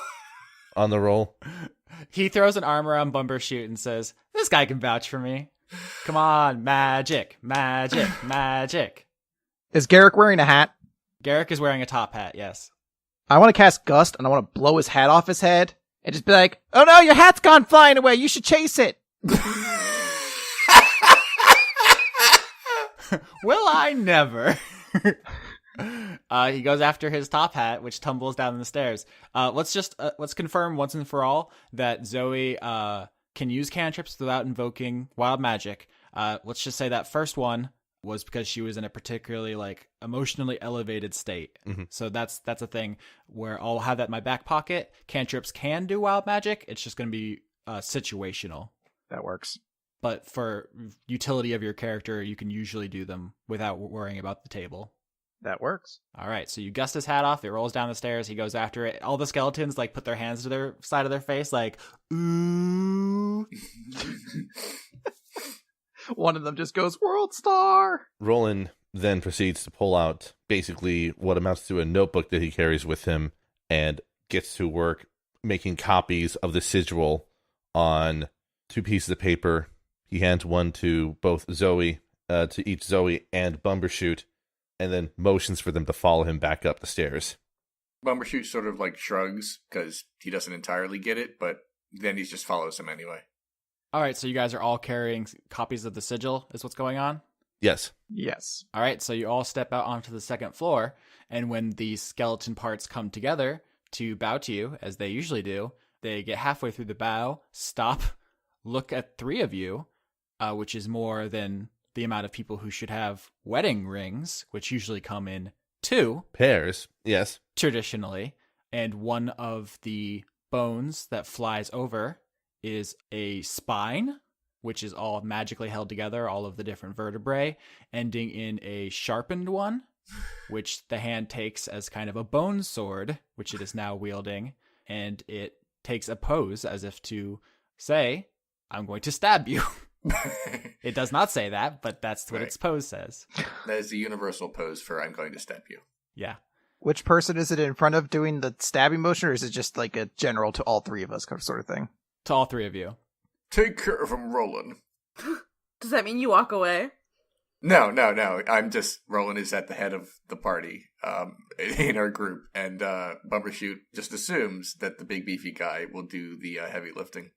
on the roll. He throws an arm around Bumbershoot and says, this guy can vouch for me. Come on, magic, magic, magic. Is Garrick wearing a hat? Garrick is wearing a top hat, yes. I want to cast Gust, and I want to blow his hat off his head, and just be like, oh no, your hat's gone flying away, you should chase it! Will I never? He goes after his top hat, which tumbles down the stairs. Let's confirm once and for all that Zoey can use cantrips without invoking wild magic. Let's just say that first one was because she was in a particularly like emotionally elevated state. Mm-hmm. So that's a thing where I'll have that in my back pocket. Cantrips can do wild magic. It's just going to be situational. That works. But for utility of your character, you can usually do them without worrying about the table. That works. All right, so you gust his hat off. It rolls down the stairs. He goes after it. All the skeletons like put their hands to their side of their face, like ooh. One of them just goes, World Star! Roland then proceeds to pull out basically what amounts to a notebook that he carries with him and gets to work making copies of the sigil on 2 pieces of paper. He hands one to both Zoey, to each Zoey and Bumbershoot, and then motions for them to follow him back up the stairs. Bumbershoot sort of like shrugs because he doesn't entirely get it, but then he just follows him anyway. All right, so you guys are all carrying copies of the sigil, is what's going on? Yes. Yes. All right, so you all step out onto the second floor, and when the skeleton parts come together to bow to you, as they usually do, they get halfway through the bow, stop, look at three of you, which is more than the amount of people who should have wedding rings, which usually come in 2. Pairs. Yes. Traditionally. And one of the bones that flies over is a spine, which is all magically held together, all of the different vertebrae, ending in a sharpened one, which the hand takes as kind of a bone sword, which it is now wielding, and it takes a pose as if to say, I'm going to stab you. It does not say that, but that's what its pose says. That is the universal pose for I'm going to stab you. Yeah. Which person is it in front of doing the stabbing motion, or is it just like a general to all three of us sort of thing? To all three of you. Take care of him, Rolen. Does that mean you walk away? No. I'm just, Rolen is at the head of the party in our group, and Bumbershoot just assumes that the big beefy guy will do the heavy lifting.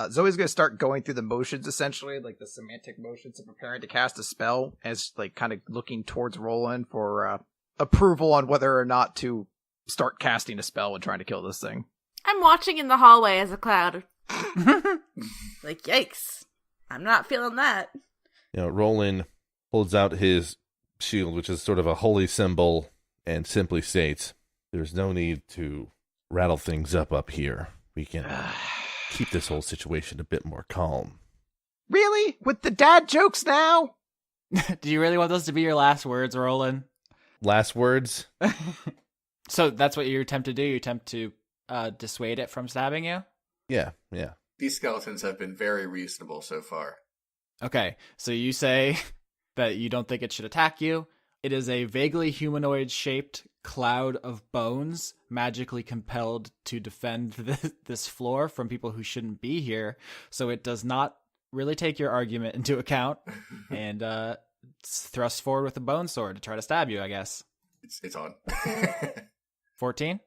Zoe's going to start going through the motions, essentially, like the semantic motions of preparing to cast a spell, as like kind of looking towards Rolen for approval on whether or not to start casting a spell and trying to kill this thing. I'm watching in the hallway as a cloud. Like, yikes. I'm not feeling that. Rolen holds out his shield, which is sort of a holy symbol, and simply states, there's no need to rattle things up here. We can keep this whole situation a bit more calm. Really? With the dad jokes now? Do you really want those to be your last words, Roland? Last words? So that's what you attempt to do? You attempt to dissuade it from stabbing you? Yeah. These skeletons have been very reasonable so far. Okay, so you say that you don't think it should attack you. It is a vaguely humanoid-shaped cloud of bones, magically compelled to defend this floor from people who shouldn't be here, so it does not really take your argument into account, and thrusts forward with a bone sword to try to stab you, I guess. It's on. 14?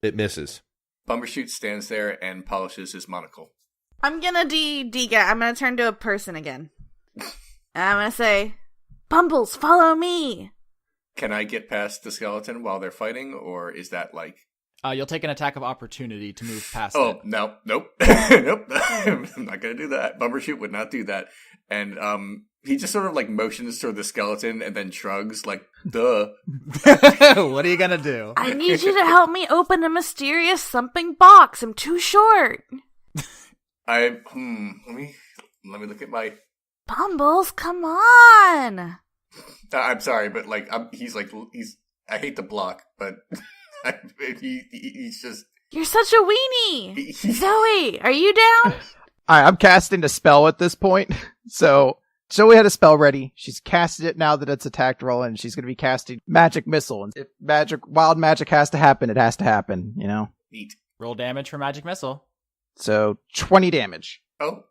It misses. Bumbershoot stands there and polishes his monocle. I'm gonna I'm gonna turn to a person again. And I'm gonna say, Bumbles, follow me! Can I get past the skeleton while they're fighting, or is that like... You'll take an attack of opportunity to move past it. Oh, no, nope. Nope. I'm not gonna do that. Bumbershoot would not do that. And he just sort of like motions toward the skeleton and then shrugs like, duh. What are you gonna do? I need you to help me open a mysterious something box. I'm too short. Let me look at my... Bumbles, come on! I'm sorry, but like, I hate to block, but he's just... You're such a weenie! Zoey, are you down? Alright, I'm casting a spell at this point. So, Zoe had a spell ready. She's casted it now that it's attacked Rolen, and she's going to be casting Magic Missile. And if wild magic has to happen, it has to happen, Neat. Roll damage for Magic Missile. So, 20 damage. Oh.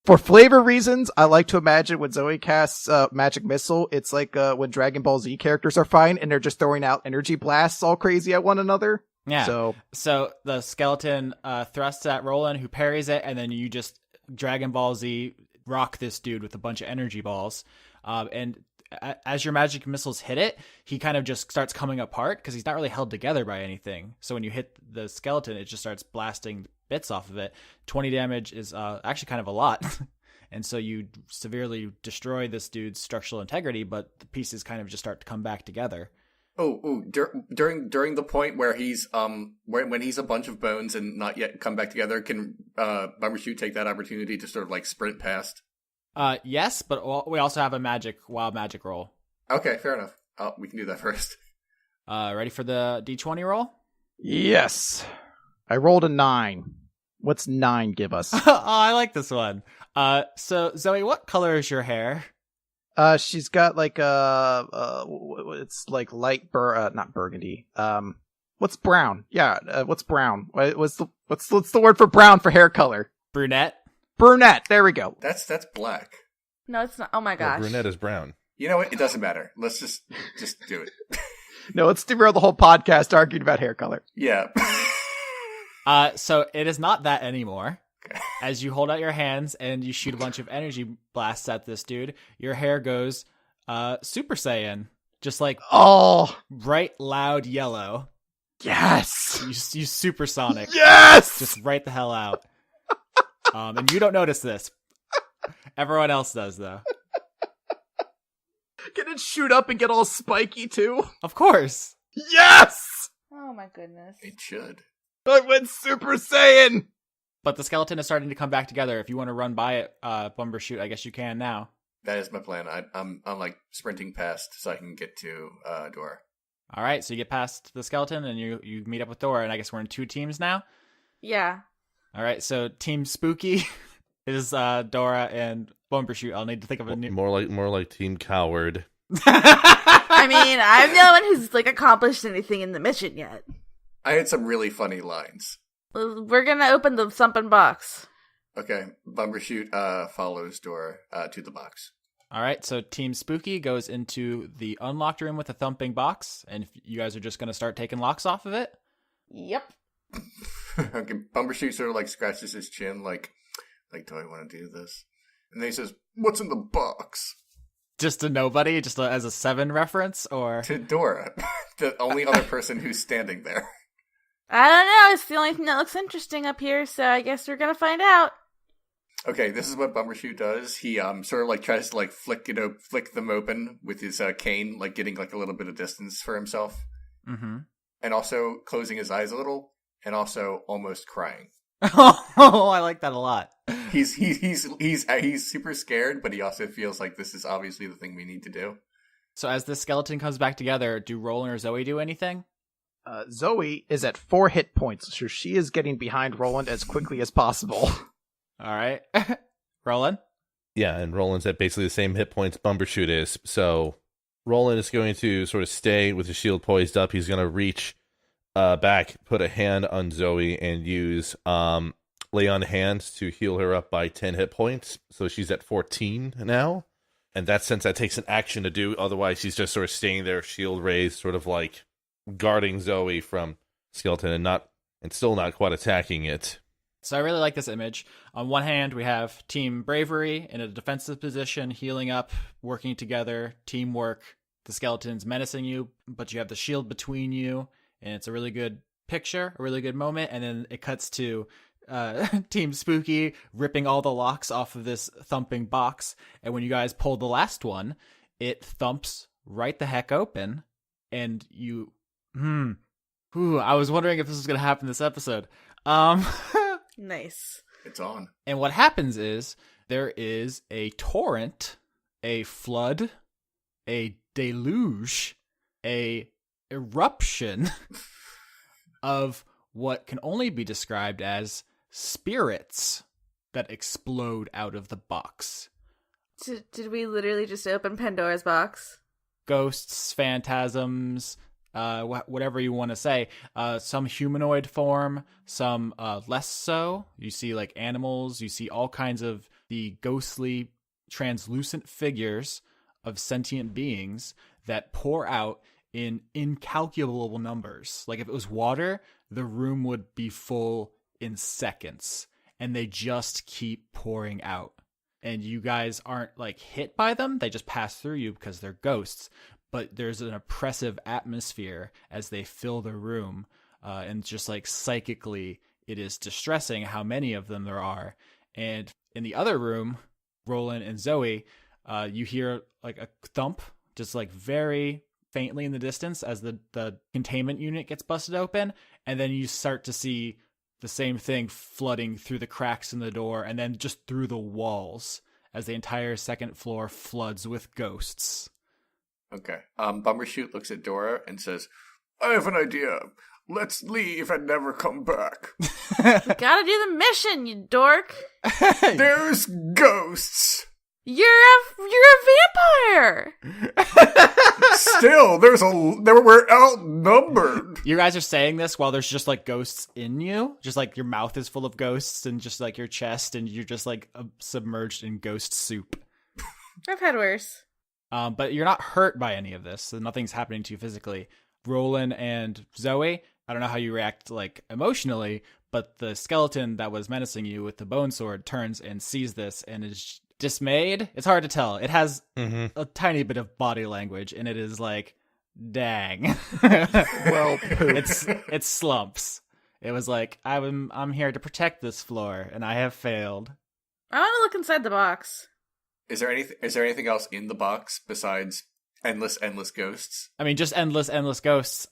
For flavor reasons, I like to imagine when Zoe casts Magic Missile, it's like when Dragon Ball Z characters are fine and they're just throwing out energy blasts all crazy at one another. Yeah. So the skeleton thrusts at Roland, who parries it, and then you just Dragon Ball Z rock this dude with a bunch of energy balls. And as your magic missiles hit it, he kind of just starts coming apart because he's not really held together by anything. So when you hit the skeleton, it just starts blasting bits off of it. 20 damage is actually kind of a lot. And so you severely destroy this dude's structural integrity, but the pieces kind of just start to come back together. During the point where he's when he's a bunch of bones and not yet come back together, can Bumbershoot take that opportunity to sort of like sprint past? Yes, but we also have a wild magic roll. Okay, fair enough. We can do that first. Ready for the D20 roll? yes. I rolled a 9. What's 9 give us? Oh, I like this one. So Zoe, what color is your hair? She's got like it's like light not burgundy. What's brown? Yeah, what's brown? What's the word for brown for hair color? Brunette. Brunette. There we go. That's black. No, it's not. Oh my gosh. Brunette is brown. You know what? It doesn't matter. Let's just do it. No, let's derail the whole podcast arguing about hair color. Yeah. So it is not that anymore. As you hold out your hands and you shoot a bunch of energy blasts at this dude, your hair goes Super Saiyan. Just like Oh, bright, loud yellow. yes. You supersonic. Yes. Just right the hell out. And you don't notice this. Everyone else does, though. Can it shoot up and get all spiky too? Of course. Yes. Oh my goodness. It should. I went Super Saiyan. But the skeleton is starting to come back together. If you want to run by it, Bumbershoot, I guess you can now. That is my plan. I'm like sprinting past so I can get to Dora. All right, so you get past the skeleton and you meet up with Dora, and I guess we're in 2 teams now. Yeah. All right, so Team Spooky is Dora and Bumbershoot. I'll need to think of a new. More like Team Coward. I mean, I'm the only one who's like accomplished anything in the mission yet. I had some really funny lines. We're gonna open the thumping box. Okay, Bumbershoot follows Dora to the box. All right, so Team Spooky goes into the unlocked room with a thumping box, and if you guys are just going to start taking locks off of it. Yep. Okay, Bumbershoot sort of like scratches his chin, like, do I want to do this? And then he says, "What's in the box?" Just to nobody, just as a 7 reference, or To Dora, the only other person who's standing there. I don't know. It's the only thing that looks interesting up here, so I guess we're gonna find out. Okay, this is what Bumbershoot does. He sort of like tries to like flick them open with his cane, like getting like a little bit of distance for himself, and also closing his eyes a little, and also almost crying. Oh, I like that a lot. He's super scared, but he also feels like this is obviously the thing we need to do. So as the skeleton comes back together, do Rolen or Zoey do anything? Zoey is at 4 hit points, so she is getting behind Roland as quickly as possible. All right. Rolen? Yeah, and Roland's at basically the same hit points Bumbershoot is. So Roland is going to sort of stay with his shield poised up. He's going to reach back, put a hand on Zoey, and use lay on hands to heal her up by 10 hit points. So she's at 14 now. And that's since that takes an action to do. Otherwise, she's just sort of staying there, shield raised, sort of like guarding Zoey from skeleton and still not quite attacking it. So I really like this image. On one hand, we have Team Bravery in a defensive position, healing up, working together, teamwork. The skeleton's menacing you, but you have the shield between you, and it's a really good picture, a really good moment. And then it cuts to Team Spooky ripping all the locks off of this thumping box. And when you guys pull the last one, it thumps right the heck open, and you... I was wondering if this was going to happen this episode. Nice. It's on. And what happens is there is a torrent, a flood, a deluge, a eruption of what can only be described as spirits that explode out of the box. Did we literally just open Pandora's box? Ghosts, phantasms, whatever you want to say, some humanoid form, some less so. You see like animals, you see all kinds of the ghostly translucent figures of sentient beings that pour out in incalculable numbers. Like if it was water, the room would be full in seconds, and they just keep pouring out. And you guys aren't like hit by them, they just pass through you because they're ghosts. But there's an oppressive atmosphere as they fill the room. And just like psychically, it is distressing how many of them there are. And in the other room, Rolen and Zoey, you hear like a thump, just like very faintly in the distance as the containment unit gets busted open. And then you start to see the same thing flooding through the cracks in the door and then just through the walls as the entire second floor floods with ghosts. Okay. Bumbershoot looks at Dora and says, "I have an idea. Let's leave and never come back." We gotta do the mission, you dork. There's ghosts. You're a vampire. Still, we're outnumbered. You guys are saying this while there's just like ghosts in you, just like your mouth is full of ghosts and just like your chest, and you're just like submerged in ghost soup. I've had worse. But you're not hurt by any of this, so nothing's happening to you physically. Rolen and Zoey, I don't know how you react like emotionally, but the skeleton that was menacing you with the bone sword turns and sees this and is dismayed. It's hard to tell. It has Mm-hmm. a tiny bit of body language, and it is like, dang. Well, it slumps. It was like, I'm here to protect this floor, and I have failed. I want to look inside the box. Is there anything else in the box besides endless ghosts? I mean, just endless ghosts.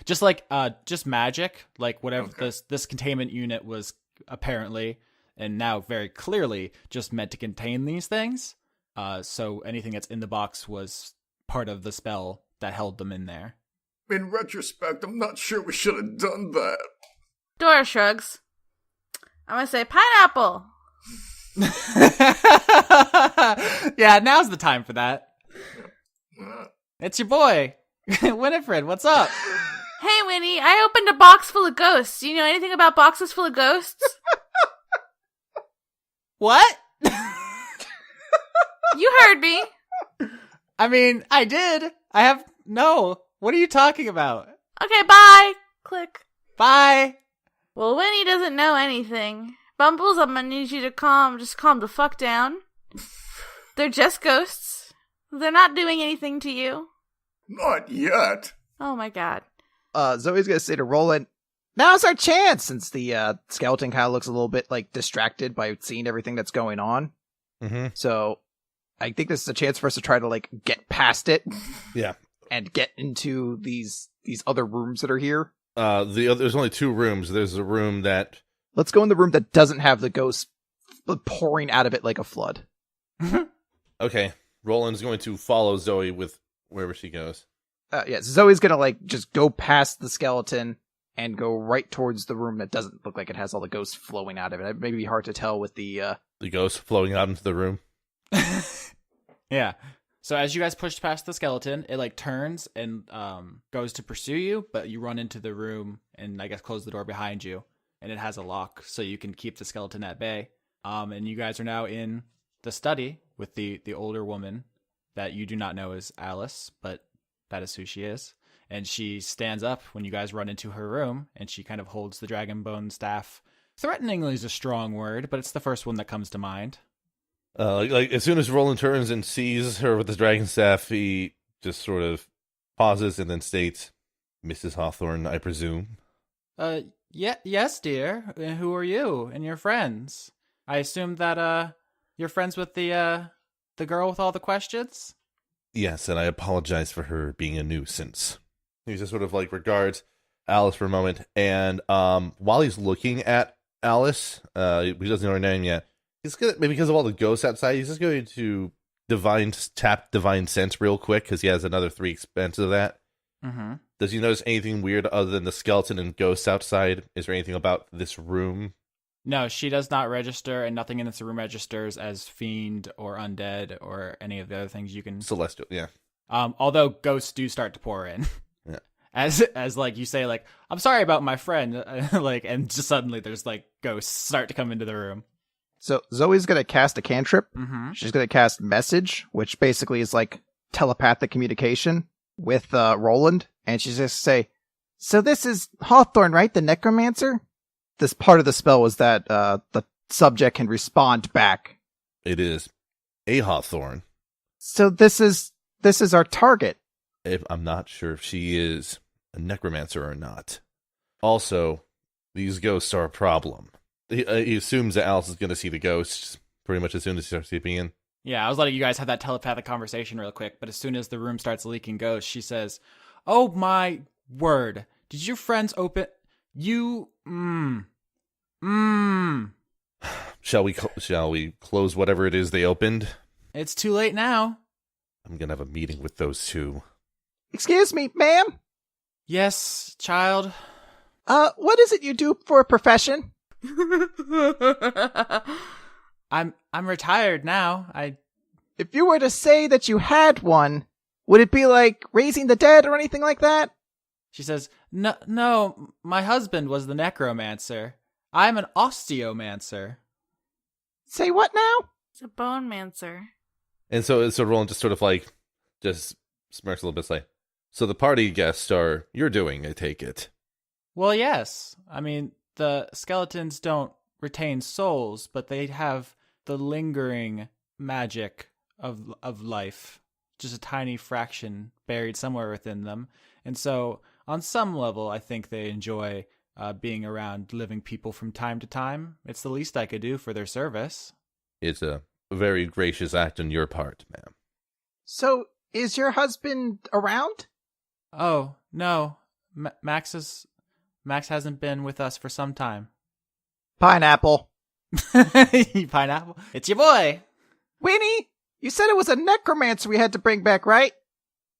Just magic, like whatever this containment unit was apparently, and now very clearly just meant to contain these things. So anything that's in the box was part of the spell that held them in there. In retrospect, I'm not sure we should have done that. Dora shrugs. I'm gonna say pineapple. Yeah, now's the time for that. It's your boy, Winifred. What's up? Hey, Winnie, I opened a box full of ghosts. Do you know anything about boxes full of ghosts? What? You heard me. I mean, I did. I have no. What are you talking about? Okay, bye. Click. Bye. Well, Winnie doesn't know anything. Bumbles, I'm gonna need you to calm the fuck down. They're just ghosts. They're not doing anything to you. Not yet. Oh my god. Zoe's gonna say to Rolen, now's our chance, since the skeleton kind of looks a little bit like distracted by seeing everything that's going on. Mm-hmm. So I think this is a chance for us to try to like get past it. Yeah. And get into these other rooms that are here. There's only 2 rooms. There's a room that... Let's go in the room that doesn't have the ghosts pouring out of it like a flood. Okay. Roland's going to follow Zoe with wherever she goes. Yeah, Zoe's gonna like just go past the skeleton and go right towards the room that doesn't look like it has all the ghosts flowing out of it. It may be hard to tell with the ghost flowing out into the room. Yeah. So as you guys push past the skeleton, it like turns and goes to pursue you, but you run into the room and I guess close the door behind you, and it has a lock so you can keep the skeleton at bay. And you guys are now in the study with the older woman that you do not know is Alice, but that is who she is. And she stands up when you guys run into her room, and she kind of holds the dragon bone staff. Threateningly is a strong word, but it's the first one that comes to mind. Like as soon as Roland turns and sees her with the dragon staff, he just sort of pauses and then states, "Mrs. Hawthorne, I presume." Yes, dear. Who are you and your friends? I assume that you're friends with the girl with all the questions? Yes, and I apologize for her being a nuisance. He just sort of like regards Alice for a moment, and while he's looking at Alice, he doesn't know her name yet. He's gonna, maybe because of all the ghosts outside, he's just going to tap divine sense real quick because he has another 3 expense of that. Mm-hmm. Does he notice anything weird other than the skeleton and ghosts outside? Is there anything about this room? No, she does not register, and nothing in this room registers as fiend or undead or any of the other things you can. Celestial, yeah. Although ghosts do start to pour in. Yeah. As like you say, like, I'm sorry about my friend, like, and just suddenly there's like ghosts start to come into the room. So Zoe's gonna cast a cantrip. Mm-hmm. She's gonna cast message, which basically is like telepathic communication with Roland, and she's just say, "So this is Hawthorne, right? The necromancer." This part of the spell was that the subject can respond back. It is a Hawthorne. So this is our target. I'm not sure if she is a necromancer or not. Also, these ghosts are a problem. He assumes that Alice is going to see the ghosts pretty much as soon as he starts sleeping in. Yeah, I was letting you guys have that telepathic conversation real quick, but as soon as the room starts leaking ghosts, she says, "Oh my word, did your friends open... You... Shall we close whatever it is they opened? It's too late now." I'm going to have a meeting with those 2. Excuse me, ma'am? Yes, child? What is it you do for a profession? I'm retired now. If you were to say that you had one, would it be like raising the dead or anything like that? She says, No, my husband was the necromancer. I'm an osteomancer. Say what now? It's a bone mancer. And so Roland just sort of like, just smirks a little bit, like, so the party guests are, you're doing, I take it. Well, yes. I mean, the skeletons don't retain souls, but they have the lingering magic of life, just a tiny fraction buried somewhere within them. And so on some level, I think they enjoy being around living people from time to time. It's the least I could do for their service. It's a very gracious act on your part, ma'am. So, is your husband around? Oh, no. Max hasn't been with us for some time. Pineapple. Pineapple? It's your boy! Winnie, you said it was a necromancer we had to bring back, right?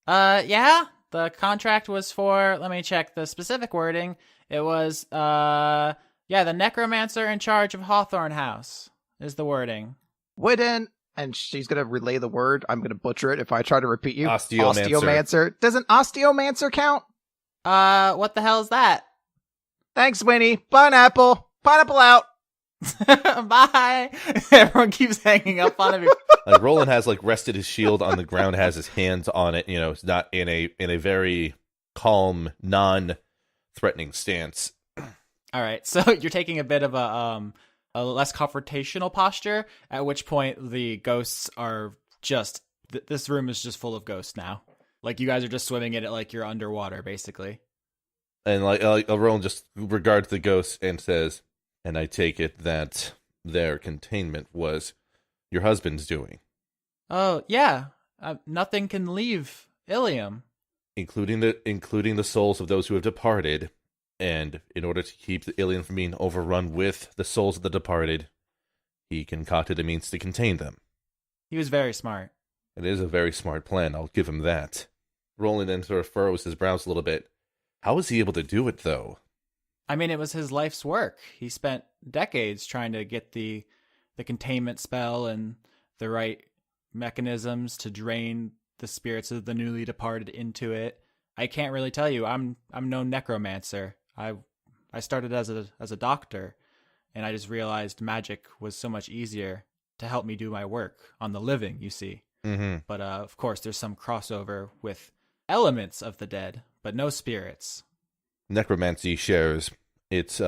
Yeah. The contract was for, let me check the specific wording. It was, the necromancer in charge of Hawthorne House is the wording. Wouldn't, and she's going to relay the word. I'm going to butcher it if I try to repeat you. Osteomancer. Osteomancer. Does an osteomancer count? What the hell is that? Thanks, Winnie. Pineapple. Pineapple out. Bye. Everyone keeps hanging up on him. Like Rolen has rested his shield on the ground, has his hands on it. It's not in a very calm, non-threatening stance. All right, so you're taking a bit of a less confrontational posture. At which point the ghosts are just this room is just full of ghosts now. Like you guys are just swimming in it like you're underwater, basically. And Rolen just regards the ghosts and says, "And I take it that their containment was your husband's doing." Oh yeah, nothing can leave Ilium, including the souls of those who have departed. And in order to keep the Ilium from being overrun with the souls of the departed, he concocted a means to contain them. He was very smart. It is a very smart plan, I'll give him that. Rolen then sort of furrows his brows a little bit. How was he able to do it, though? I mean, it was his life's work. He spent decades trying to get the containment spell and the right mechanisms to drain the spirits of the newly departed into it. I can't really tell you. I'm no necromancer. I started as a doctor, and I just realized magic was so much easier to help me do my work on the living, you see. Mm-hmm. But of course, there's some crossover with elements of the dead, but no spirits. Necromancy shares its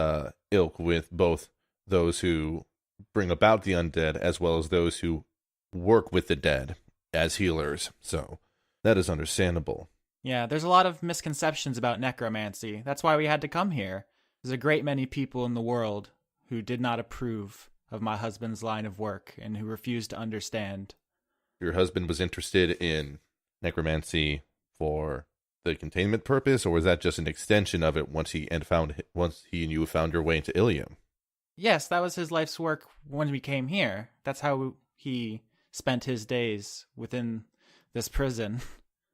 ilk with both those who bring about the undead as well as those who work with the dead as healers. So that is understandable. Yeah, there's a lot of misconceptions about necromancy. That's why we had to come here. There's a great many people in the world who did not approve of my husband's line of work and who refused to understand. Your husband was interested in necromancy for the containment purpose, or was that just an extension of it once he and you found your way into Ilium? Yes, that was his life's work when we came here. That's how he spent his days within this prison.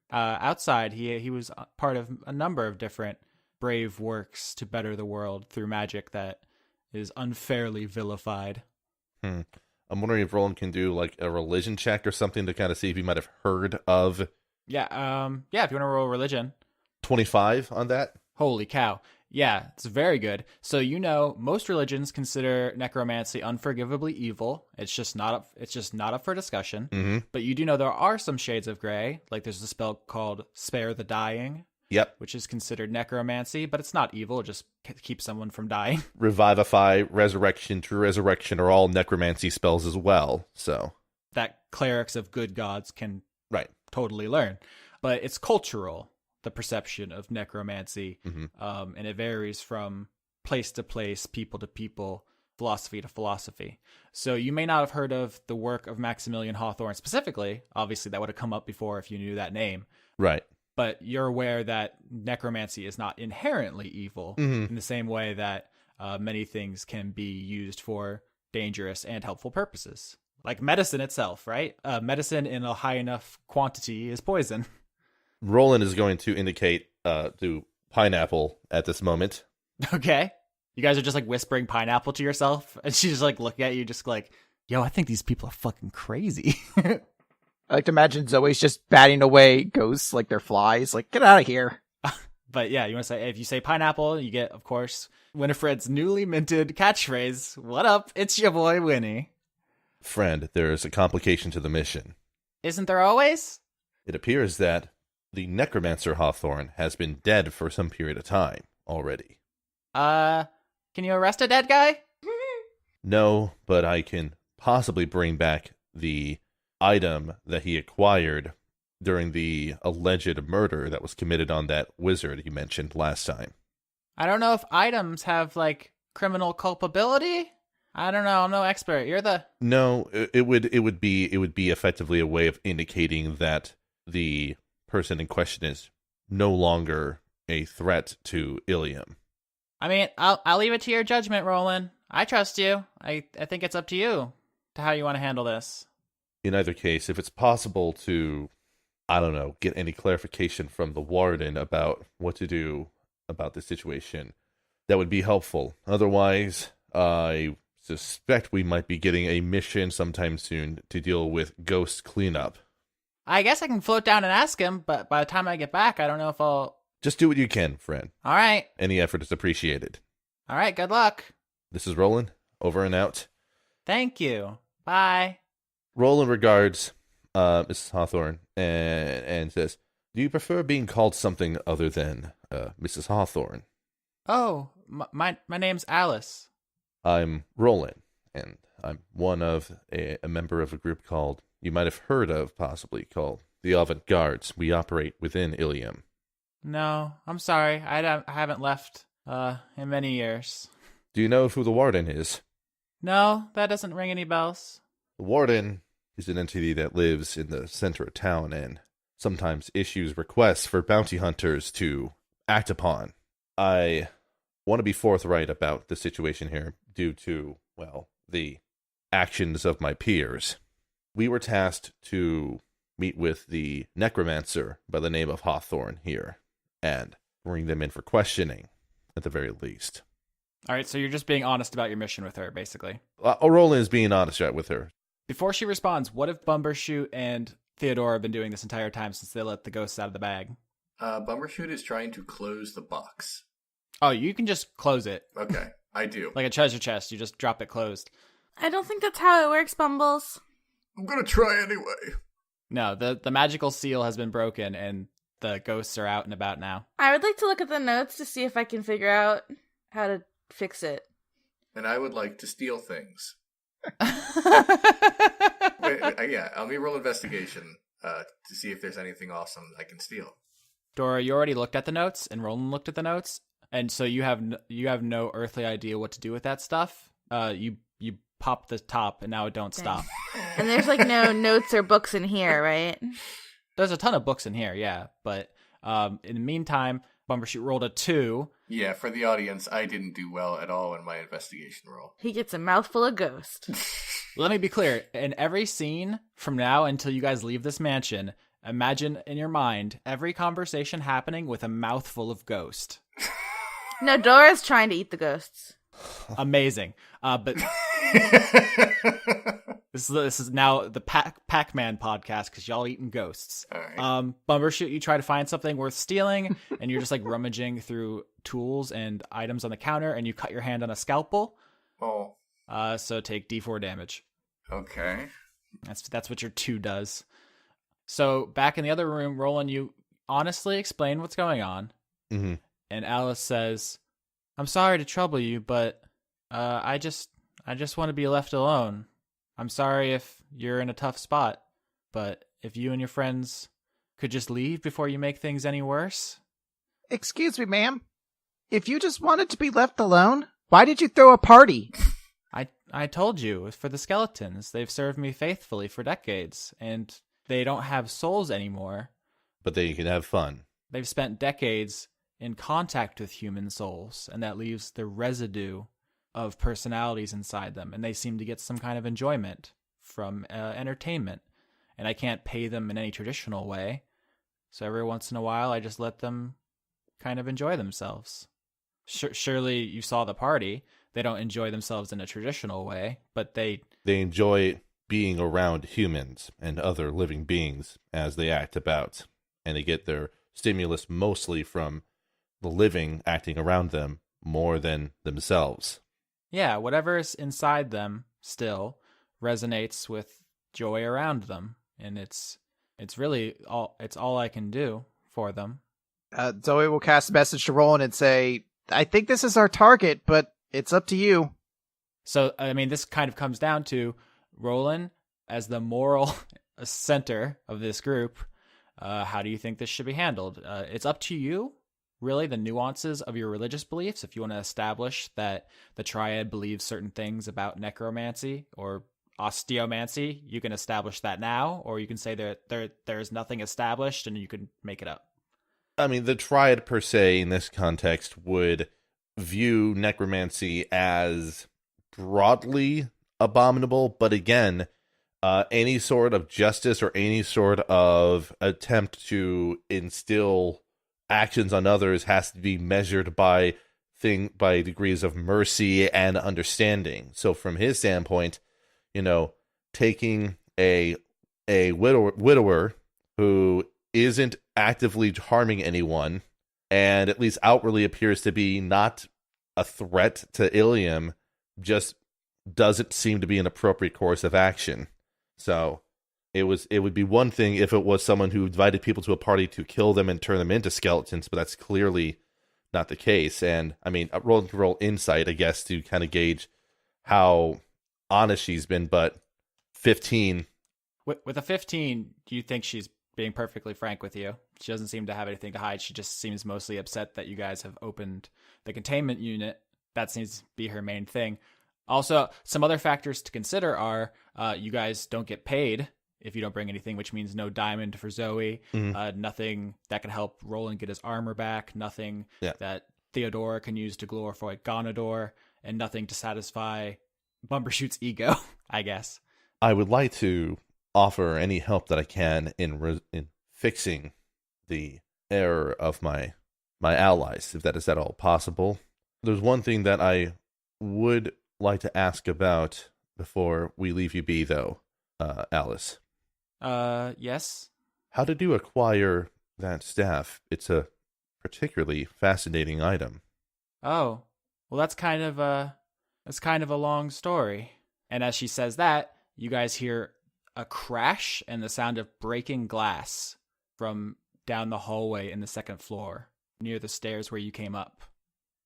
Outside, he was part of a number of different brave works to better the world through magic that is unfairly vilified. I'm wondering if Rolen can do a religion check or something to kind of see if he might have heard of. Yeah, if you want to roll religion. 25 on that? Holy cow. Yeah, it's very good. So most religions consider necromancy unforgivably evil. It's just not up for discussion. Mm-hmm. But you do know there are some shades of gray. Like there's a spell called Spare the Dying. Yep. Which is considered necromancy, but it's not evil. It just keeps someone from dying. Revivify, Resurrection, True Resurrection are all necromancy spells as well. So that clerics of good gods can totally learn. But it's cultural, the perception of necromancy, mm-hmm. And it varies from place to place, people to people, philosophy to philosophy. So you may not have heard of the work of Maximilian Hawthorne specifically. Obviously, that would have come up before if you knew that name. Right. But you're aware that necromancy is not inherently evil in the same way that many things can be used for dangerous and helpful purposes. Like medicine itself, right? Medicine in a high enough quantity is poison. Rolen is going to indicate to Pineapple at this moment. Okay. You guys are just whispering pineapple to yourself, and she's just looking at you just yo, I think these people are fucking crazy. I like to imagine Zoe's just batting away ghosts like they're flies. Get out of here. But yeah, you want to say, if you say pineapple, you get, of course, Winifred's newly minted catchphrase, "What up? It's your boy, Winnie." Friend, there is a complication to the mission. Isn't there always? It appears that the necromancer Hawthorne has been dead for some period of time already. Can you arrest a dead guy? No, but I can possibly bring back the item that he acquired during the alleged murder that was committed on that wizard you mentioned last time. I don't know if items have, like, criminal culpability. I don't know. I'm no expert. You're the... No, it would be effectively a way of indicating that the person in question is no longer a threat to Ilium. I mean, I'll leave it to your judgment, Roland. I trust you. I think it's up to you to how you want to handle this. In either case, if it's possible to, I don't know, get any clarification from the warden about what to do about this situation, that would be helpful. Otherwise, I suspect we might be getting a mission sometime soon to deal with ghost cleanup. I guess I can float down and ask him, but by the time I get back, I don't know if I'll... Just do what you can, friend. All right. Any effort is appreciated. All right, good luck. This is Roland, over and out. Thank you. Bye. Roland regards Mrs. Hawthorne and says, "Do you prefer being called something other than Mrs. Hawthorne?" Oh, my name's Alice. I'm Roland, and I'm one of a member of a group called, you might have heard of possibly, called the Avant-Gardes. We operate within Ilium. No, I'm sorry. I haven't left in many years. Do you know who the warden is? No, that doesn't ring any bells. The warden is an entity that lives in the center of town and sometimes issues requests for bounty hunters to act upon. I want to be forthright about the situation here due to, well, the actions of my peers. We were tasked to meet with the necromancer by the name of Hawthorne here and bring them in for questioning, at the very least. All right, so you're just being honest about your mission with her, basically. Roland is being honest with her. Before she responds, what have Bumbershoot and Theodora been doing this entire time since they let the ghosts out of the bag? Bumbershoot is trying to close the box. Oh, you can just close it. Okay, I do. Like a treasure chest, you just drop it closed. I don't think that's how it works, Bumbles. I'm gonna try anyway. No, the magical seal has been broken and the ghosts are out and about now. I would like to look at the notes to see if I can figure out how to fix it. And I would like to steal things. Wait, yeah, let me roll investigation to see if there's anything awesome I can steal. Dora, you already looked at the notes, and Roland looked at the notes, and so you have no earthly idea what to do with that stuff. You pop the top, and now it don't stop. And there's like no notes or books in here, right? There's a ton of books in here, yeah, but in the meantime, Bumbershoot rolled a 2. Yeah, for the audience, I didn't do well at all in my investigation roll. He gets a mouthful of ghost. Let me be clear. In every scene from now until you guys leave this mansion, imagine in your mind every conversation happening with a mouthful of ghost. No, Dora's trying to eat the ghosts. Amazing. But this is now the Pac-Man podcast because y'all eating ghosts. All right. Bumbershoot, you try to find something worth stealing, and you're just like rummaging through tools and items on the counter, and you cut your hand on a scalpel. Oh. So take D4 damage. Okay. That's what your 2 does. So back in the other room, Roland, you honestly explain what's going on. Mm-hmm. And Alice says, "I'm sorry to trouble you, but I just want to be left alone. I'm sorry if you're in a tough spot, but if you and your friends could just leave before you make things any worse." Excuse me, ma'am. If you just wanted to be left alone, why did you throw a party? I told you, it's for the skeletons. They've served me faithfully for decades, and they don't have souls anymore. But they can have fun. They've spent decades in contact with human souls, and that leaves the residue of personalities inside them, and they seem to get some kind of enjoyment from entertainment. And I can't pay them in any traditional way, so every once in a while I just let them kind of enjoy themselves. Surely you saw the party. They don't enjoy themselves in a traditional way, but they enjoy being around humans and other living beings as they act about, and they get their stimulus mostly from the living acting around them more than themselves. Yeah, whatever's inside them still resonates with joy around them, and it's really all I can do for them. Zoey will cast a message to Roland and say, "I think this is our target, but it's up to you." So, I mean, this kind of comes down to Roland as the moral center of this group, how do you think this should be handled? It's up to you, really, the nuances of your religious beliefs. If you want to establish that the triad believes certain things about necromancy or osteomancy, you can establish that now, or you can say that there's nothing established and you can make it up. I mean, the triad per se in this context would view necromancy as broadly abominable, but again, any sort of justice or any sort of attempt to instill actions on others has to be measured by degrees of mercy and understanding. So from his standpoint, taking a widower who isn't actively harming anyone and at least outwardly appears to be not a threat to Ilium just doesn't seem to be an appropriate course of action. So it would be one thing if it was someone who invited people to a party to kill them and turn them into skeletons, but that's clearly not the case. And I mean, roll insight, I guess, to kind of gauge how honest she's been, but 15. With a 15, do you think she's being perfectly frank with you? She doesn't seem to have anything to hide. She just seems mostly upset that you guys have opened the containment unit. That seems to be her main thing. Also, some other factors to consider are you guys don't get paid if you don't bring anything, which means no diamond for Zoey, nothing that can help Rolen get his armor back, nothing that Theodora can use to glorify Gonador, and nothing to satisfy Bumbershoot's ego, I guess. I would like to offer any help that I can in fixing the error of my allies, if that is at all possible. There's one thing that I would like to ask about before we leave you be, though, Alice. Yes? How did you acquire that staff? It's a particularly fascinating item. Oh, well, that's kind of a long story. And as she says that, you guys hear a crash and the sound of breaking glass from down the hallway in the second floor, near the stairs where you came up.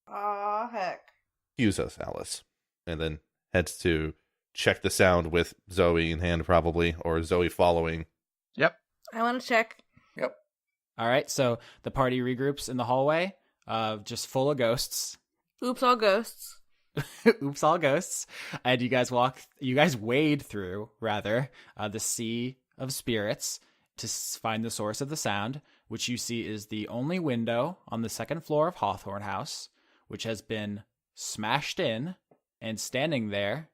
Aw, heck. Use us, Alice. And then heads to check the sound with Zoey in hand, probably, or Zoey following. Yep. I want to check. Yep. All right, so the party regroups in the hallway, just full of ghosts. Oops, all ghosts. Oops, all ghosts. And you guys wade through, the sea of spirits to find the source of the sound, which you see is the only window on the second floor of Hawthorne House, which has been smashed in, and standing there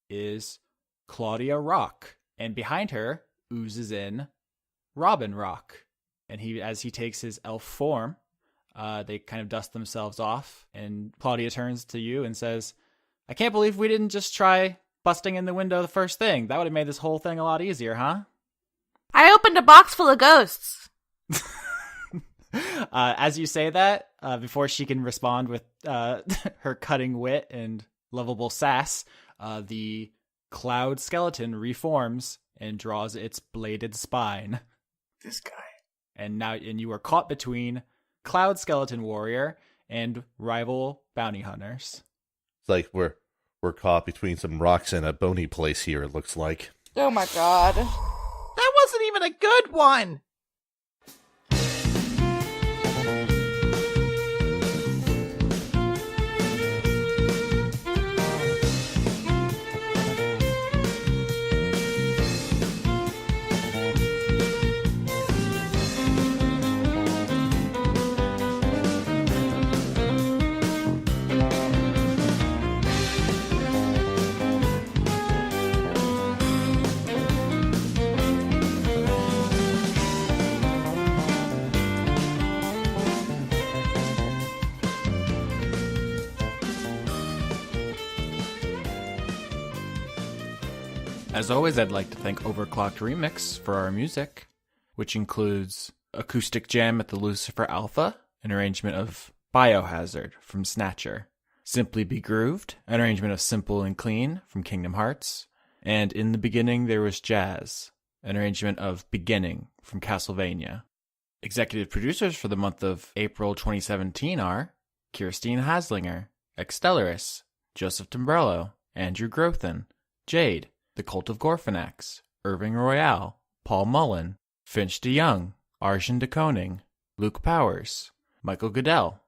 is Claudia Rock. And behind her oozes in Robin Rock. And as he takes his elf form, they kind of dust themselves off, and Claudia turns to you and says, I can't believe we didn't just try busting in the window the first thing. That would have made this whole thing a lot easier, huh? I opened a box full of ghosts. As you say that, before she can respond with her cutting wit and lovable sass, the cloud skeleton reforms and draws its bladed spine. This guy. And you are caught between Cloud Skeleton Warrior and rival bounty hunters. It's like we're caught between some rocks and a bony place here, it looks like. Oh my god. That wasn't even a good one! As always, I'd like to thank Overclocked Remix for our music, which includes Acoustic Jam at the Lucifer Alpha, an arrangement of Biohazard from Snatcher, Simply Be Grooved, an arrangement of Simple and Clean from Kingdom Hearts, and In the Beginning There Was Jazz, an arrangement of Beginning from Castlevania. Executive producers for the month of April 2017 are Kirstine Haslinger, Extellaris, Joseph Tombrello, Andrew Grothin, Jade, The Cult of Gorfanax, Irving Royale, Paul Mullen, Finch DeYoung, Arjun de Koning, Luke Powers, Michael Goodell,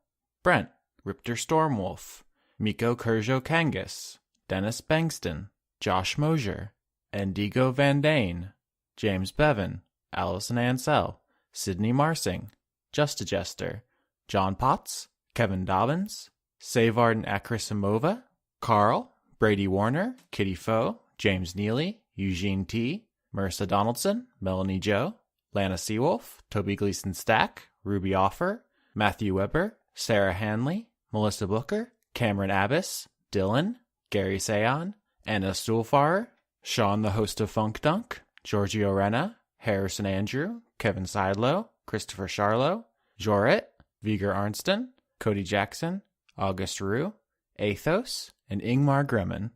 Brent, Ripter Stormwolf, Miko Kurjo Kangas, Dennis Bengston, Josh Mosier, Endigo Van Dane, James Bevan, Allison Ansell, Sydney Marsing, Just a Jester, John Potts, Kevin Dobbins, Savarden Akrisimova, Carl, Brady Warner, Kitty Foe, James Neely, Eugene T., Marissa Donaldson, Melanie Joe, Lana Seawolf, Toby Gleason Stack, Ruby Offer, Matthew Weber, Sarah Hanley, Melissa Booker, Cameron Abbas, Dylan, Gary Sayon, Anna Stuhlfarer, Sean the host of Funk Dunk, Giorgio Renna, Harrison Andrew, Kevin Seidlow, Christopher Charlo, Jorit, Viger Arnston, Cody Jackson, August Rue, Athos, and Ingmar Gremmen.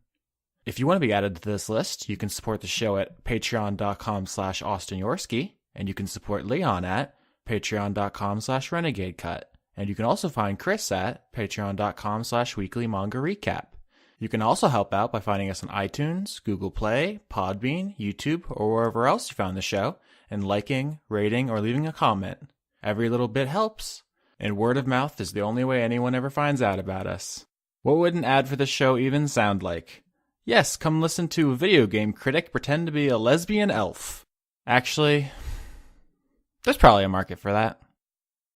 If you want to be added to this list, you can support the show at patreon.com/Austin Yorski, and you can support Leon at patreon.com/RenegadeCut, and you can also find Chris at patreon.com/Weekly Manga Recap. You can also help out by finding us on iTunes, Google Play, Podbean, YouTube, or wherever else you found the show, and liking, rating, or leaving a comment. Every little bit helps, and word of mouth is the only way anyone ever finds out about us. What would an ad for the show even sound like? Yes, come listen to a video game critic pretend to be a lesbian elf. Actually, there's probably a market for that.